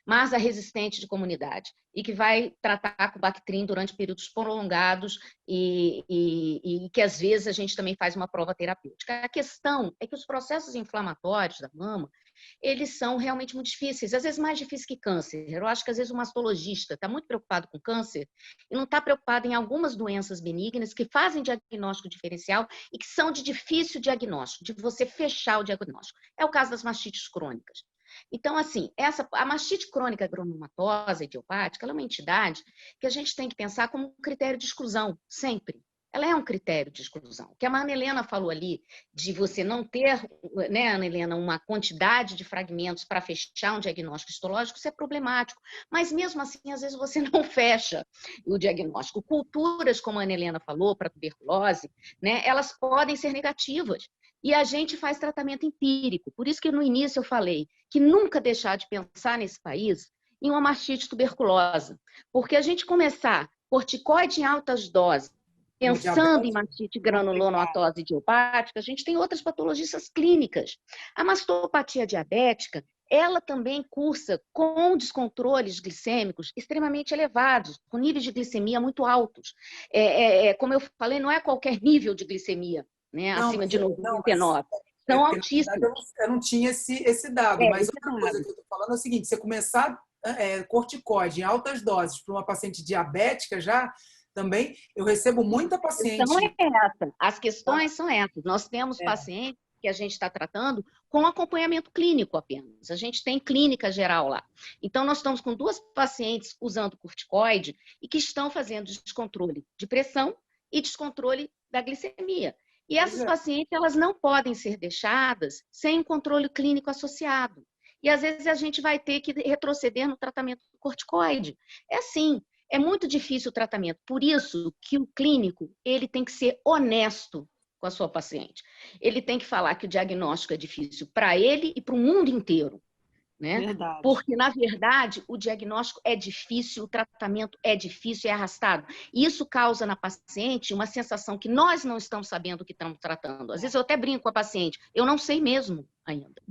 Marsa resistente de comunidade e que vai tratar com Bactrim durante períodos prolongados e que às vezes a gente também faz uma prova terapêutica. A questão é que os processos inflamatórios da mama, eles são realmente muito difíceis, às vezes mais difíceis que câncer. Eu acho que às vezes o mastologista está muito preocupado com câncer e não está preocupado em algumas doenças benignas que fazem diagnóstico diferencial e que são de difícil diagnóstico, de você fechar o diagnóstico. É o caso das mastites crônicas. Então, assim, a mastite crônica granulomatosa idiopática, ela é uma entidade que a gente tem que pensar como um critério de exclusão, sempre. Ela é um critério de exclusão. O que a Ana Helena falou ali, de você não ter, né, Ana Helena, uma quantidade de fragmentos para fechar um diagnóstico histológico, isso é problemático. Mas, mesmo assim, às vezes você não fecha o diagnóstico. Culturas, como a Ana Helena falou, para tuberculose, né, elas podem ser negativas. E a gente faz tratamento empírico. Por isso que no início eu falei que nunca deixar de pensar nesse país em uma mastite tuberculosa. Porque a gente começar corticoide em altas doses, pensando em mastite granulomatose idiopática, a gente tem outras patologias clínicas. A mastopatia diabética, ela também cursa com descontroles glicêmicos extremamente elevados, com níveis de glicemia muito altos. Como eu falei, não é qualquer nível de glicemia, né, acima de 99. São altíssimos. Eu não tinha esse dado, mas outra coisa que eu estou falando é o seguinte, você começar corticoide em altas doses para uma paciente diabética já, também, eu recebo muita paciente... As questões são essas. Nós temos pacientes que a gente está tratando com acompanhamento clínico apenas. A gente tem clínica geral lá. Então, nós estamos com 2 pacientes usando corticoide e que estão fazendo descontrole de pressão e descontrole da glicemia. E essas pacientes, elas não podem ser deixadas sem um controle clínico associado. E, às vezes, a gente vai ter que retroceder no tratamento do corticoide. É assim, é muito difícil o tratamento. Por isso que o clínico, ele tem que ser honesto com a sua paciente. Ele tem que falar que o diagnóstico é difícil para ele e para o mundo inteiro. Né? Verdade. Porque, na verdade, o diagnóstico é difícil, o tratamento é difícil, é arrastado. E isso causa na paciente uma sensação que nós não estamos sabendo o que estamos tratando. Às vezes eu até brinco com a paciente, eu não sei mesmo ainda.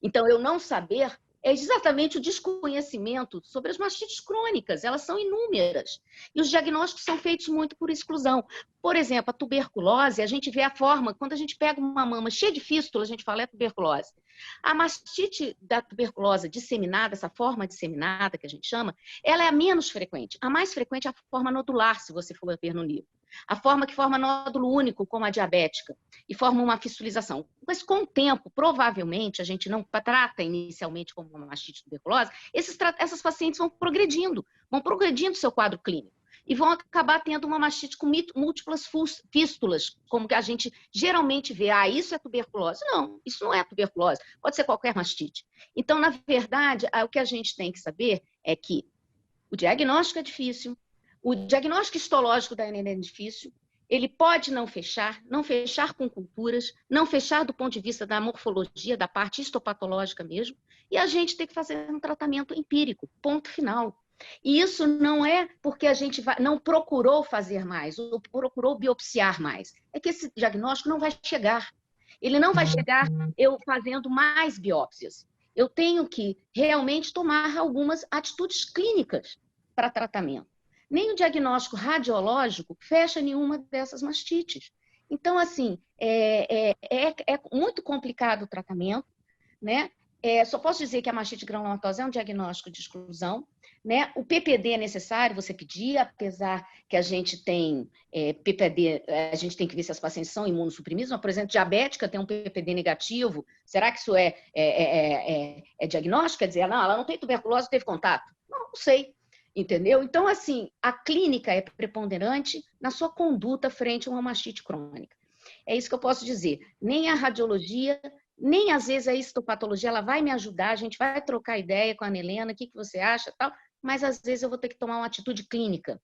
Então, eu não saber é exatamente o desconhecimento sobre as mastites crônicas. Elas são inúmeras. E os diagnósticos são feitos muito por exclusão. Por exemplo, a tuberculose, a gente vê a forma, quando a gente pega uma mama cheia de fístula, a gente fala é tuberculose. A mastite da tuberculose disseminada, essa forma disseminada que a gente chama, ela é a menos frequente. A mais frequente é a forma nodular, se você for ver no livro. A forma que forma nódulo único, como a diabética, e forma uma fistulização. Mas com o tempo, provavelmente, a gente não trata inicialmente como uma mastite tuberculose, essas pacientes vão progredindo seu quadro clínico. e vão acabar tendo uma mastite com múltiplas fístulas, como que a gente geralmente vê. Ah, isso é tuberculose. Não, isso não é tuberculose. Pode ser qualquer mastite. Então, na verdade, o que a gente tem que saber é que o diagnóstico é difícil, o diagnóstico histológico da anemia é difícil, ele pode não fechar com culturas, não fechar do ponto de vista da morfologia, da parte histopatológica mesmo, e a gente tem que fazer um tratamento empírico, ponto final. E isso não é porque a gente não procurou fazer mais, ou procurou biopsiar mais. É que esse diagnóstico não vai chegar. Ele não vai chegar eu fazendo mais biópsias. Eu tenho que realmente tomar algumas atitudes clínicas para tratamento. Nem o diagnóstico radiológico fecha nenhuma dessas mastites. Então, assim, é muito complicado o tratamento, né? Só posso dizer que a mastite granulomatosa é um diagnóstico de exclusão, né? O PPD é necessário você pedir, apesar que a gente tem PPD, a gente tem que ver se as pacientes são imunossuprimidas. Por exemplo, diabética tem um PPD negativo. Será que isso é diagnóstico? Quer dizer, não, ela não tem tuberculose, teve contato? Não sei. Entendeu? Então, assim, a clínica é preponderante na sua conduta frente a uma mastite crônica. É isso que eu posso dizer. Nem a radiologia, nem às vezes a histopatologia, ela vai me ajudar, a gente vai trocar ideia com a Ana Helena, o que você acha, tal, mas às vezes eu vou ter que tomar uma atitude clínica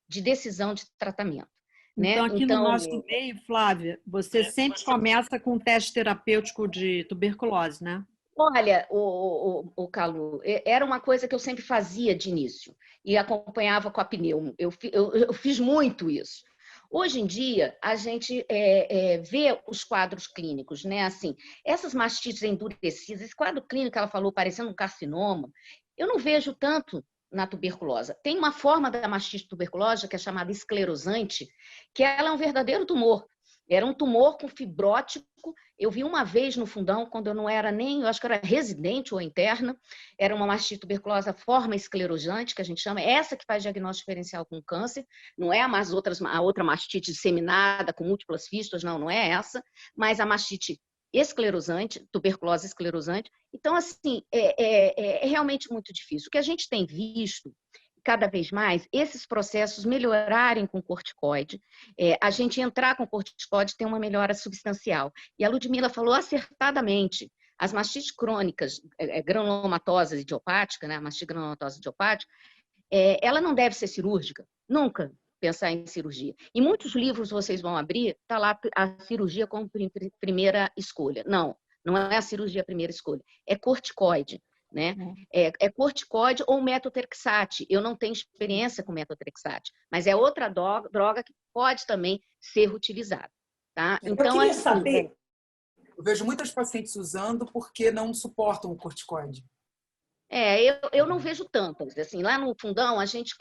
de decisão de tratamento. Né? Então, aqui no nosso meio, Flávia, você sempre começa com um teste terapêutico de tuberculose, né? Olha, o Calu, era uma coisa que eu sempre fazia de início e acompanhava com a pneumo. Eu fiz muito isso. Hoje em dia, a gente vê os quadros clínicos, né? Assim, essas mastites endurecidas, esse quadro clínico que ela falou, parecendo um carcinoma, eu não vejo tanto na tuberculose. Tem uma forma da mastite tuberculosa que é chamada esclerosante, que ela é um verdadeiro tumor. Era um tumor com fibrótico. Eu vi uma vez no Fundão, quando eu não era nem, eu acho que era residente ou interna, era uma mastite tuberculosa forma esclerosante, que a gente chama, essa que faz diagnóstico diferencial com câncer, não é a outra mastite disseminada com múltiplas fístulas, não é essa, mas a mastite esclerosante, tuberculose esclerosante. Então, assim, é realmente muito difícil. O que a gente tem visto cada vez mais, esses processos melhorarem com corticoide, a gente entrar com corticoide tem uma melhora substancial. E a Ludmila falou acertadamente, as mastites crônicas granulomatosas idiopáticas, né, a mastite granulomatosa idiopática, ela não deve ser cirúrgica, nunca pensar em cirurgia. Em muitos livros vocês vão abrir, está lá a cirurgia como primeira escolha. Não é a cirurgia a primeira escolha, é corticoide. Né? É corticoide ou metotrexate. Eu não tenho experiência com metotrexate, mas é outra droga que pode também ser utilizada. Tá? Então, eu queria saber, eu vejo muitas pacientes usando porque não suportam o corticoide. Eu não vejo tantas. Assim, lá no Fundão, a gente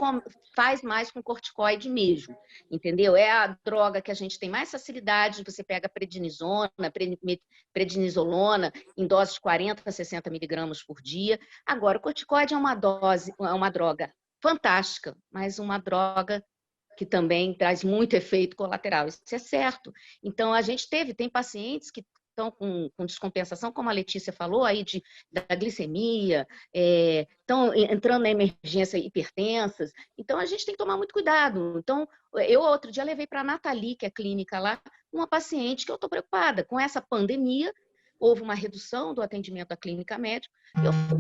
faz mais com corticoide mesmo, entendeu? É a droga que a gente tem mais facilidade. Você pega prednisona, prednisolona, em doses de 40 a 60 miligramas por dia. Agora, o corticoide é uma droga fantástica, mas uma droga que também traz muito efeito colateral. Isso é certo. Então, a gente tem pacientes que estão com descompensação, como a Letícia falou, aí da glicemia, estão entrando na emergência hipertensas. Então, a gente tem que tomar muito cuidado. Então, eu outro dia levei para a Nathalie, que é clínica lá, uma paciente que eu estou preocupada. Com essa pandemia, houve uma redução do atendimento à clínica médica.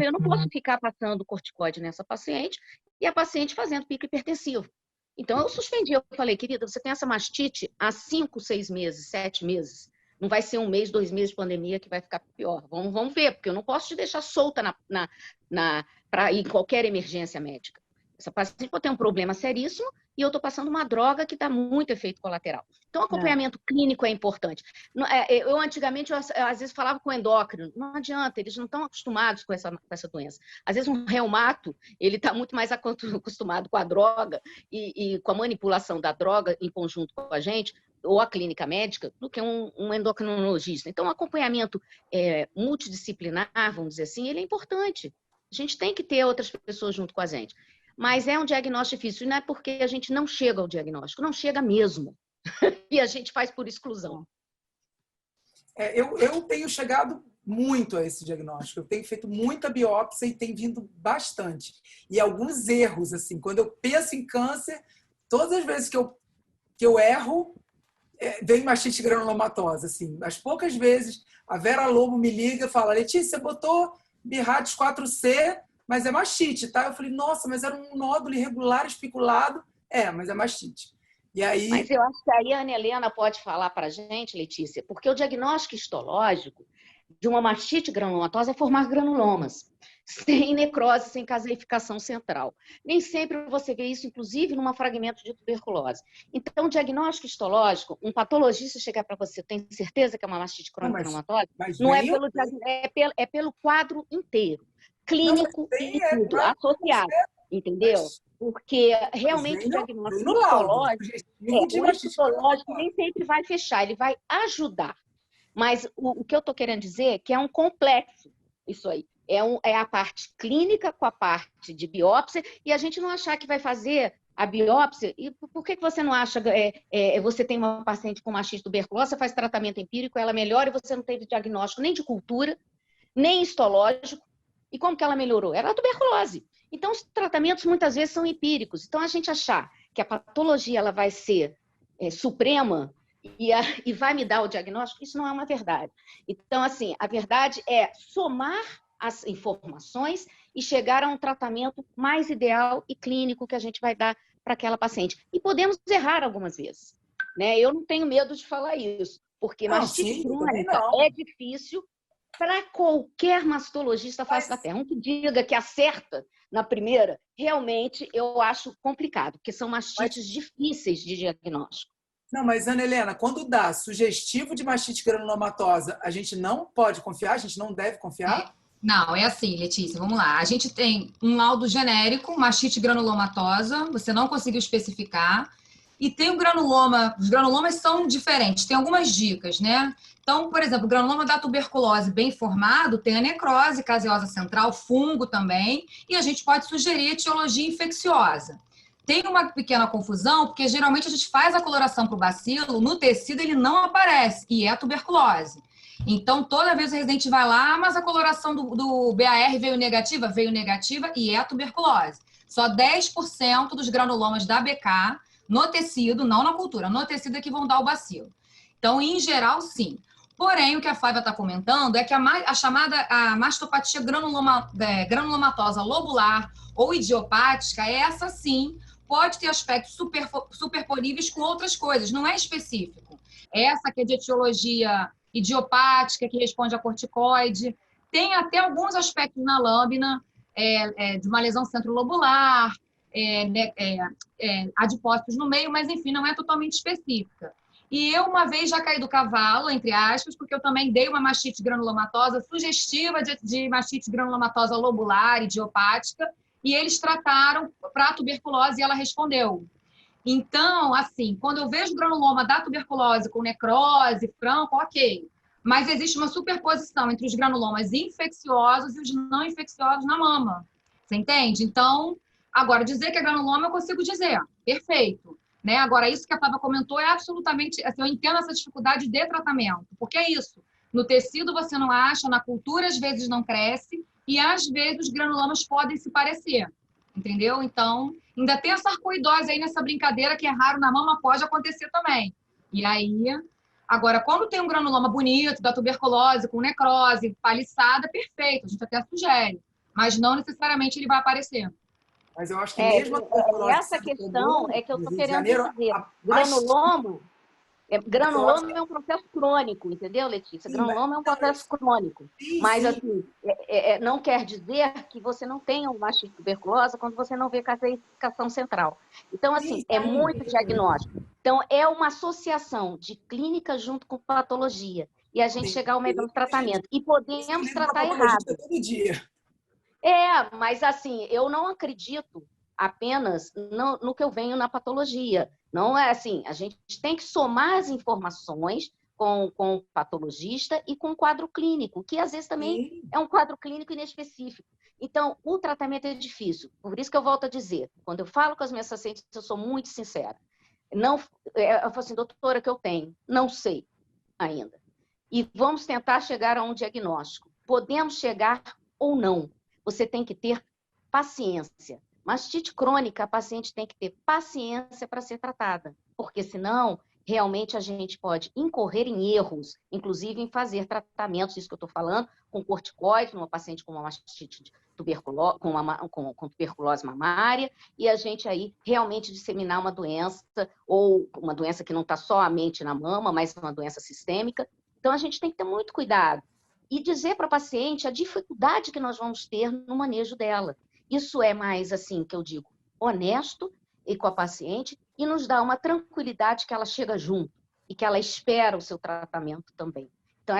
Eu não posso ficar passando corticoide nessa paciente e a paciente fazendo pico hipertensivo. Então, eu suspendi. Eu falei, querida, você tem essa mastite há 5, 6 meses, 7 meses. Não vai ser 1 mês, 2 meses de pandemia que vai ficar pior. Vamos ver, porque eu não posso te deixar solta para ir em qualquer emergência médica. Essa paciente pode ter um problema seríssimo e eu estou passando uma droga que dá muito efeito colateral. Então, o acompanhamento clínico é importante. Eu antigamente, eu, às vezes, falava com o endócrino. Não adianta, eles não estão acostumados com essa doença. Às vezes, um reumato, ele está muito mais acostumado com a droga e com a manipulação da droga em conjunto com a gente, ou a clínica médica, do que um endocrinologista. Então, o acompanhamento multidisciplinar, vamos dizer assim, ele é importante. A gente tem que ter outras pessoas junto com a gente. Mas é um diagnóstico difícil, e não é porque a gente não chega ao diagnóstico, não chega mesmo. E a gente faz por exclusão. Eu tenho chegado muito a esse diagnóstico. Eu tenho feito muita biópsia e tem vindo bastante. E alguns erros, assim, quando eu penso em câncer, todas as vezes que eu erro, vem mastite granulomatosa, assim. As poucas vezes a Vera Lobo me liga e fala: Letícia, você botou Birrates 4C, mas é mastite, tá? Eu falei: nossa, mas era um nódulo irregular espiculado. Mas é mastite. E aí... Mas eu acho que aí a Ana Helena pode falar para a gente, Letícia, porque o diagnóstico histológico de uma mastite granulomatosa é formar granulomas, sem necrose, sem caseificação central. Nem sempre você vê isso, inclusive, num fragmento de tuberculose. Então, o diagnóstico histológico, um patologista chegar para você, tem certeza que é uma mastite crônica granulomatosa? Não é pelo quadro inteiro, clínico e tudo, associado, entendeu? Porque realmente o diagnóstico histológico nem sempre vai fechar, ele vai ajudar. Mas o que eu estou querendo dizer é que é um complexo isso aí. É a parte clínica com a parte de biópsia, e a gente não achar que vai fazer a biópsia. E por que você não acha? Você tem uma paciente com mastite tuberculose, você faz tratamento empírico, ela melhora e você não teve diagnóstico nem de cultura, nem histológico. E como que ela melhorou? Era a tuberculose. Então, os tratamentos muitas vezes são empíricos. Então, a gente achar que a patologia ela vai ser suprema e vai me dar o diagnóstico, isso não é uma verdade. Então, assim, a verdade é somar as informações e chegar a um tratamento mais ideal e clínico que a gente vai dar para aquela paciente. E podemos errar algumas vezes, né? Eu não tenho medo de falar isso, porque mastite crônica é difícil para qualquer mastologista face da terra. Um que diga que acerta na primeira, realmente eu acho complicado, porque são mastites difíceis de diagnóstico. Não, mas Ana Helena, quando dá sugestivo de mastite granulomatosa, a gente não pode confiar? A gente não deve confiar? Não, é assim, Letícia, vamos lá. A gente tem um laudo genérico, mastite granulomatosa, você não conseguiu especificar, e tem o granuloma. Os granulomas são diferentes, tem algumas dicas, né? Então, por exemplo, o granuloma da tuberculose bem formado tem a necrose caseosa central, fungo também, e a gente pode sugerir etiologia infecciosa. Tem uma pequena confusão, porque geralmente a gente faz a coloração para o bacilo, no tecido ele não aparece, e é a tuberculose. Então, toda vez o residente vai lá, mas a coloração do BAR veio negativa e é a tuberculose. Só 10% dos granulomas da BK no tecido, não na cultura, no tecido é que vão dar o bacilo. Então, em geral, sim. Porém, o que a Flávia está comentando é que a chamada mastopatia granulomatosa lobular ou idiopática, essa sim pode ter aspectos superponíveis com outras coisas, não é específico. Essa que é de etiologia idiopática, que responde a corticoide, tem até alguns aspectos na lâmina, de uma lesão centrolobular, adipócitos no meio, mas enfim, não é totalmente específica. E eu uma vez já caí do cavalo, entre aspas, porque eu também dei uma mastite granulomatosa sugestiva de mastite granulomatosa lobular, idiopática, e eles trataram para a tuberculose e ela respondeu. Então, assim, quando eu vejo granuloma da tuberculose com necrose, franco, ok. Mas existe uma superposição entre os granulomas infecciosos e os não infecciosos na mama. Você entende? Então, agora, dizer que é granuloma eu consigo dizer. Perfeito. Né? Agora, isso que a Flávia comentou é absolutamente... Assim, eu entendo essa dificuldade de tratamento. Porque é isso. No tecido você não acha, na cultura às vezes não cresce, e às vezes os granulomas podem se parecer. Entendeu? Então, ainda tem a sarcoidose aí nessa brincadeira, que é raro na mama, pode acontecer também. E aí, agora, quando tem um granuloma bonito, da tuberculose, com necrose, paliçada, perfeito, a gente até sugere. Mas não necessariamente ele vai aparecer. Mas eu acho que mesmo a tuberculose... Essa questão é que eu estou querendo dizer. Granuloma é um processo crônico, entendeu, Letícia? Granuloma é um processo crônico. Mas, assim, não quer dizer que você não tenha uma mastite tuberculosa quando você não vê caseificação central. Então, assim, é muito diagnóstico. Então, é uma associação de clínica junto com patologia. E a gente chegar ao melhor tratamento. E podemos tratar errado. Todo dia. Mas, assim, eu não acredito apenas no que eu venho na patologia. Não é assim, a gente tem que somar as informações com o patologista e com o quadro clínico, que às vezes também é um quadro clínico inespecífico. Então, o tratamento é difícil. Por isso que eu volto a dizer, quando eu falo com as minhas pacientes, eu sou muito sincera. Eu falo assim, doutora, que eu tenho? Não sei ainda. E vamos tentar chegar a um diagnóstico. Podemos chegar ou não. Você tem que ter paciência. Mastite crônica, a paciente tem que ter paciência para ser tratada, porque senão, realmente, a gente pode incorrer em erros, inclusive em fazer tratamentos, isso que eu estou falando, com corticoide, numa paciente com uma mastite com tuberculose mamária, e a gente aí realmente disseminar uma doença, ou uma doença que não está somente na mama, mas uma doença sistêmica. Então, a gente tem que ter muito cuidado e dizer para a paciente a dificuldade que nós vamos ter no manejo dela. Isso é mais, assim, que eu digo, honesto e com a paciente e nos dá uma tranquilidade que ela chega junto e que ela espera o seu tratamento também. Então,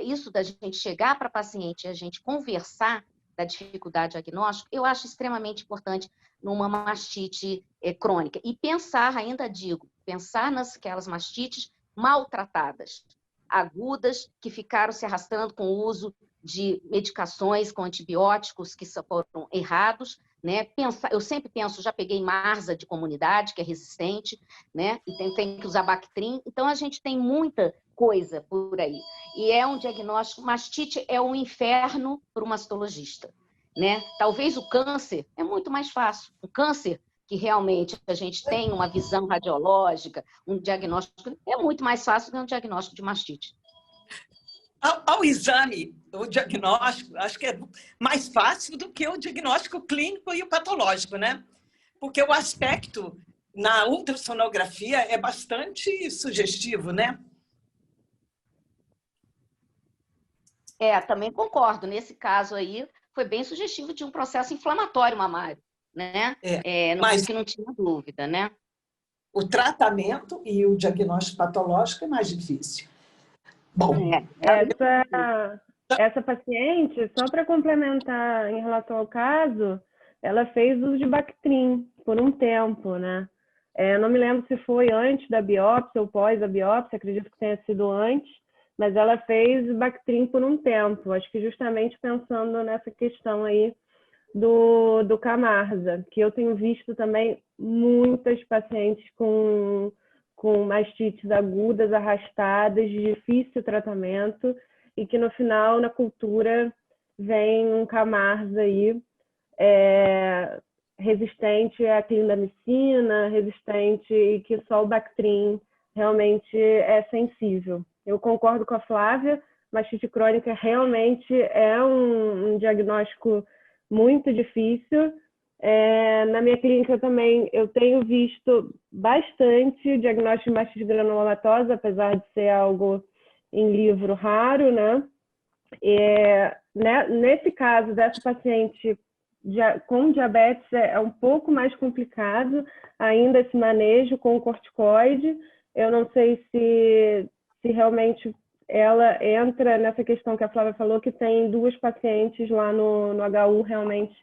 isso da gente chegar para a paciente e a gente conversar da dificuldade diagnóstica, eu acho extremamente importante numa mastite crônica. E pensar, ainda digo, pensar naquelas mastites maltratadas, agudas, que ficaram se arrastando com o uso de medicações com antibióticos que foram errados, né? Eu sempre penso, já peguei Marza de comunidade, que é resistente, né? E tem que usar Bactrim. Então, a gente tem muita coisa por aí. E é um diagnóstico, mastite é um inferno para o mastologista, né? Talvez o câncer é muito mais fácil. O câncer, que realmente a gente tem uma visão radiológica, um diagnóstico, é muito mais fácil do que um diagnóstico de mastite. Ao exame, o diagnóstico, acho que é mais fácil do que o diagnóstico clínico e o patológico, né? Porque o aspecto na ultrassonografia é bastante sugestivo, né? Também concordo. Nesse caso aí, foi bem sugestivo de um processo inflamatório mamário, né? Mas que não tinha dúvida, né? O tratamento e o diagnóstico patológico é mais difícil. Bom, essa paciente, só para complementar em relação ao caso, ela fez uso de Bactrim por um tempo, né? Não me lembro se foi antes da biópsia ou pós a biópsia, acredito que tenha sido antes, mas ela fez Bactrim por um tempo, acho que justamente pensando nessa questão aí do Camarza, que eu tenho visto também muitas pacientes com mastites agudas, arrastadas, de difícil tratamento, e que no final, na cultura, vem um Camarza aí, resistente à clindamicina, resistente, e que só o Bactrim realmente é sensível. Eu concordo com a Flávia, mastite crônica realmente é um diagnóstico muito difícil. Na minha clínica também eu tenho visto bastante diagnóstico de mastite granulomatosa, apesar de ser algo em livro raro, né? Nesse caso dessa paciente com diabetes é um pouco mais complicado ainda esse manejo com o corticoide. Eu não sei se realmente ela entra nessa questão que a Flávia falou, que tem 2 pacientes lá no HU realmente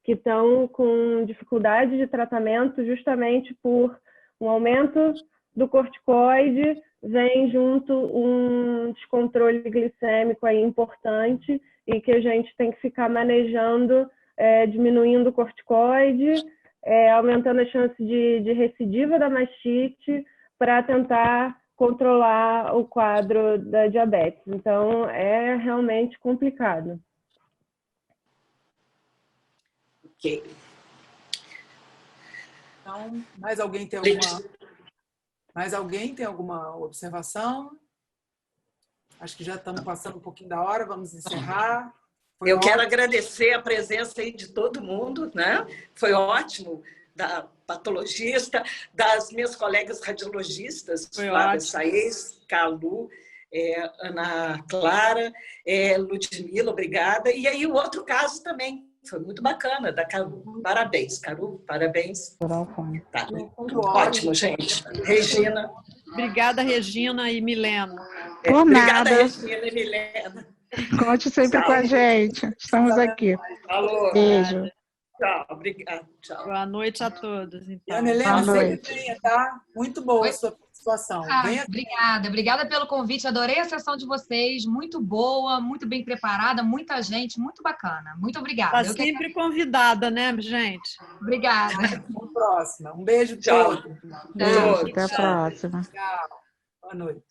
que estão com dificuldade de tratamento justamente por um aumento do corticoide, vem junto um descontrole glicêmico aí importante e que a gente tem que ficar manejando, diminuindo o corticoide, aumentando a chance de recidiva da mastite para tentar controlar o quadro da diabetes. Então, é realmente complicado. Ok. Então, mais alguém tem alguma observação? Acho que já estamos passando um pouquinho da hora, vamos encerrar. Eu quero agradecer a presença aí de todo mundo, né? Foi ótimo, da patologista, das minhas colegas radiologistas, Flávia Saez, Calu, Ana Clara, Ludmila, obrigada. E aí o outro caso também, foi muito bacana, da Caru. Parabéns, Caru, parabéns. Tá. Ótimo, gente. Regina. Obrigada, Regina e Milena. Obrigada, Regina e Milena. Conte sempre com a gente. Estamos aqui. Falou. Beijo. Tchau, obrigada. Tchau. Boa noite a todos. Então. Ana Helena, sempre venha, tá? Muito boa a sua participação. Obrigada pelo convite. Adorei a sessão de vocês. Muito boa, muito bem preparada, muita gente, muito bacana. Muito obrigada. Está sempre convidada, né, gente? Obrigada. Até a próxima. Um beijo. Tchau. Beijo, até a próxima. Tchau. Boa noite.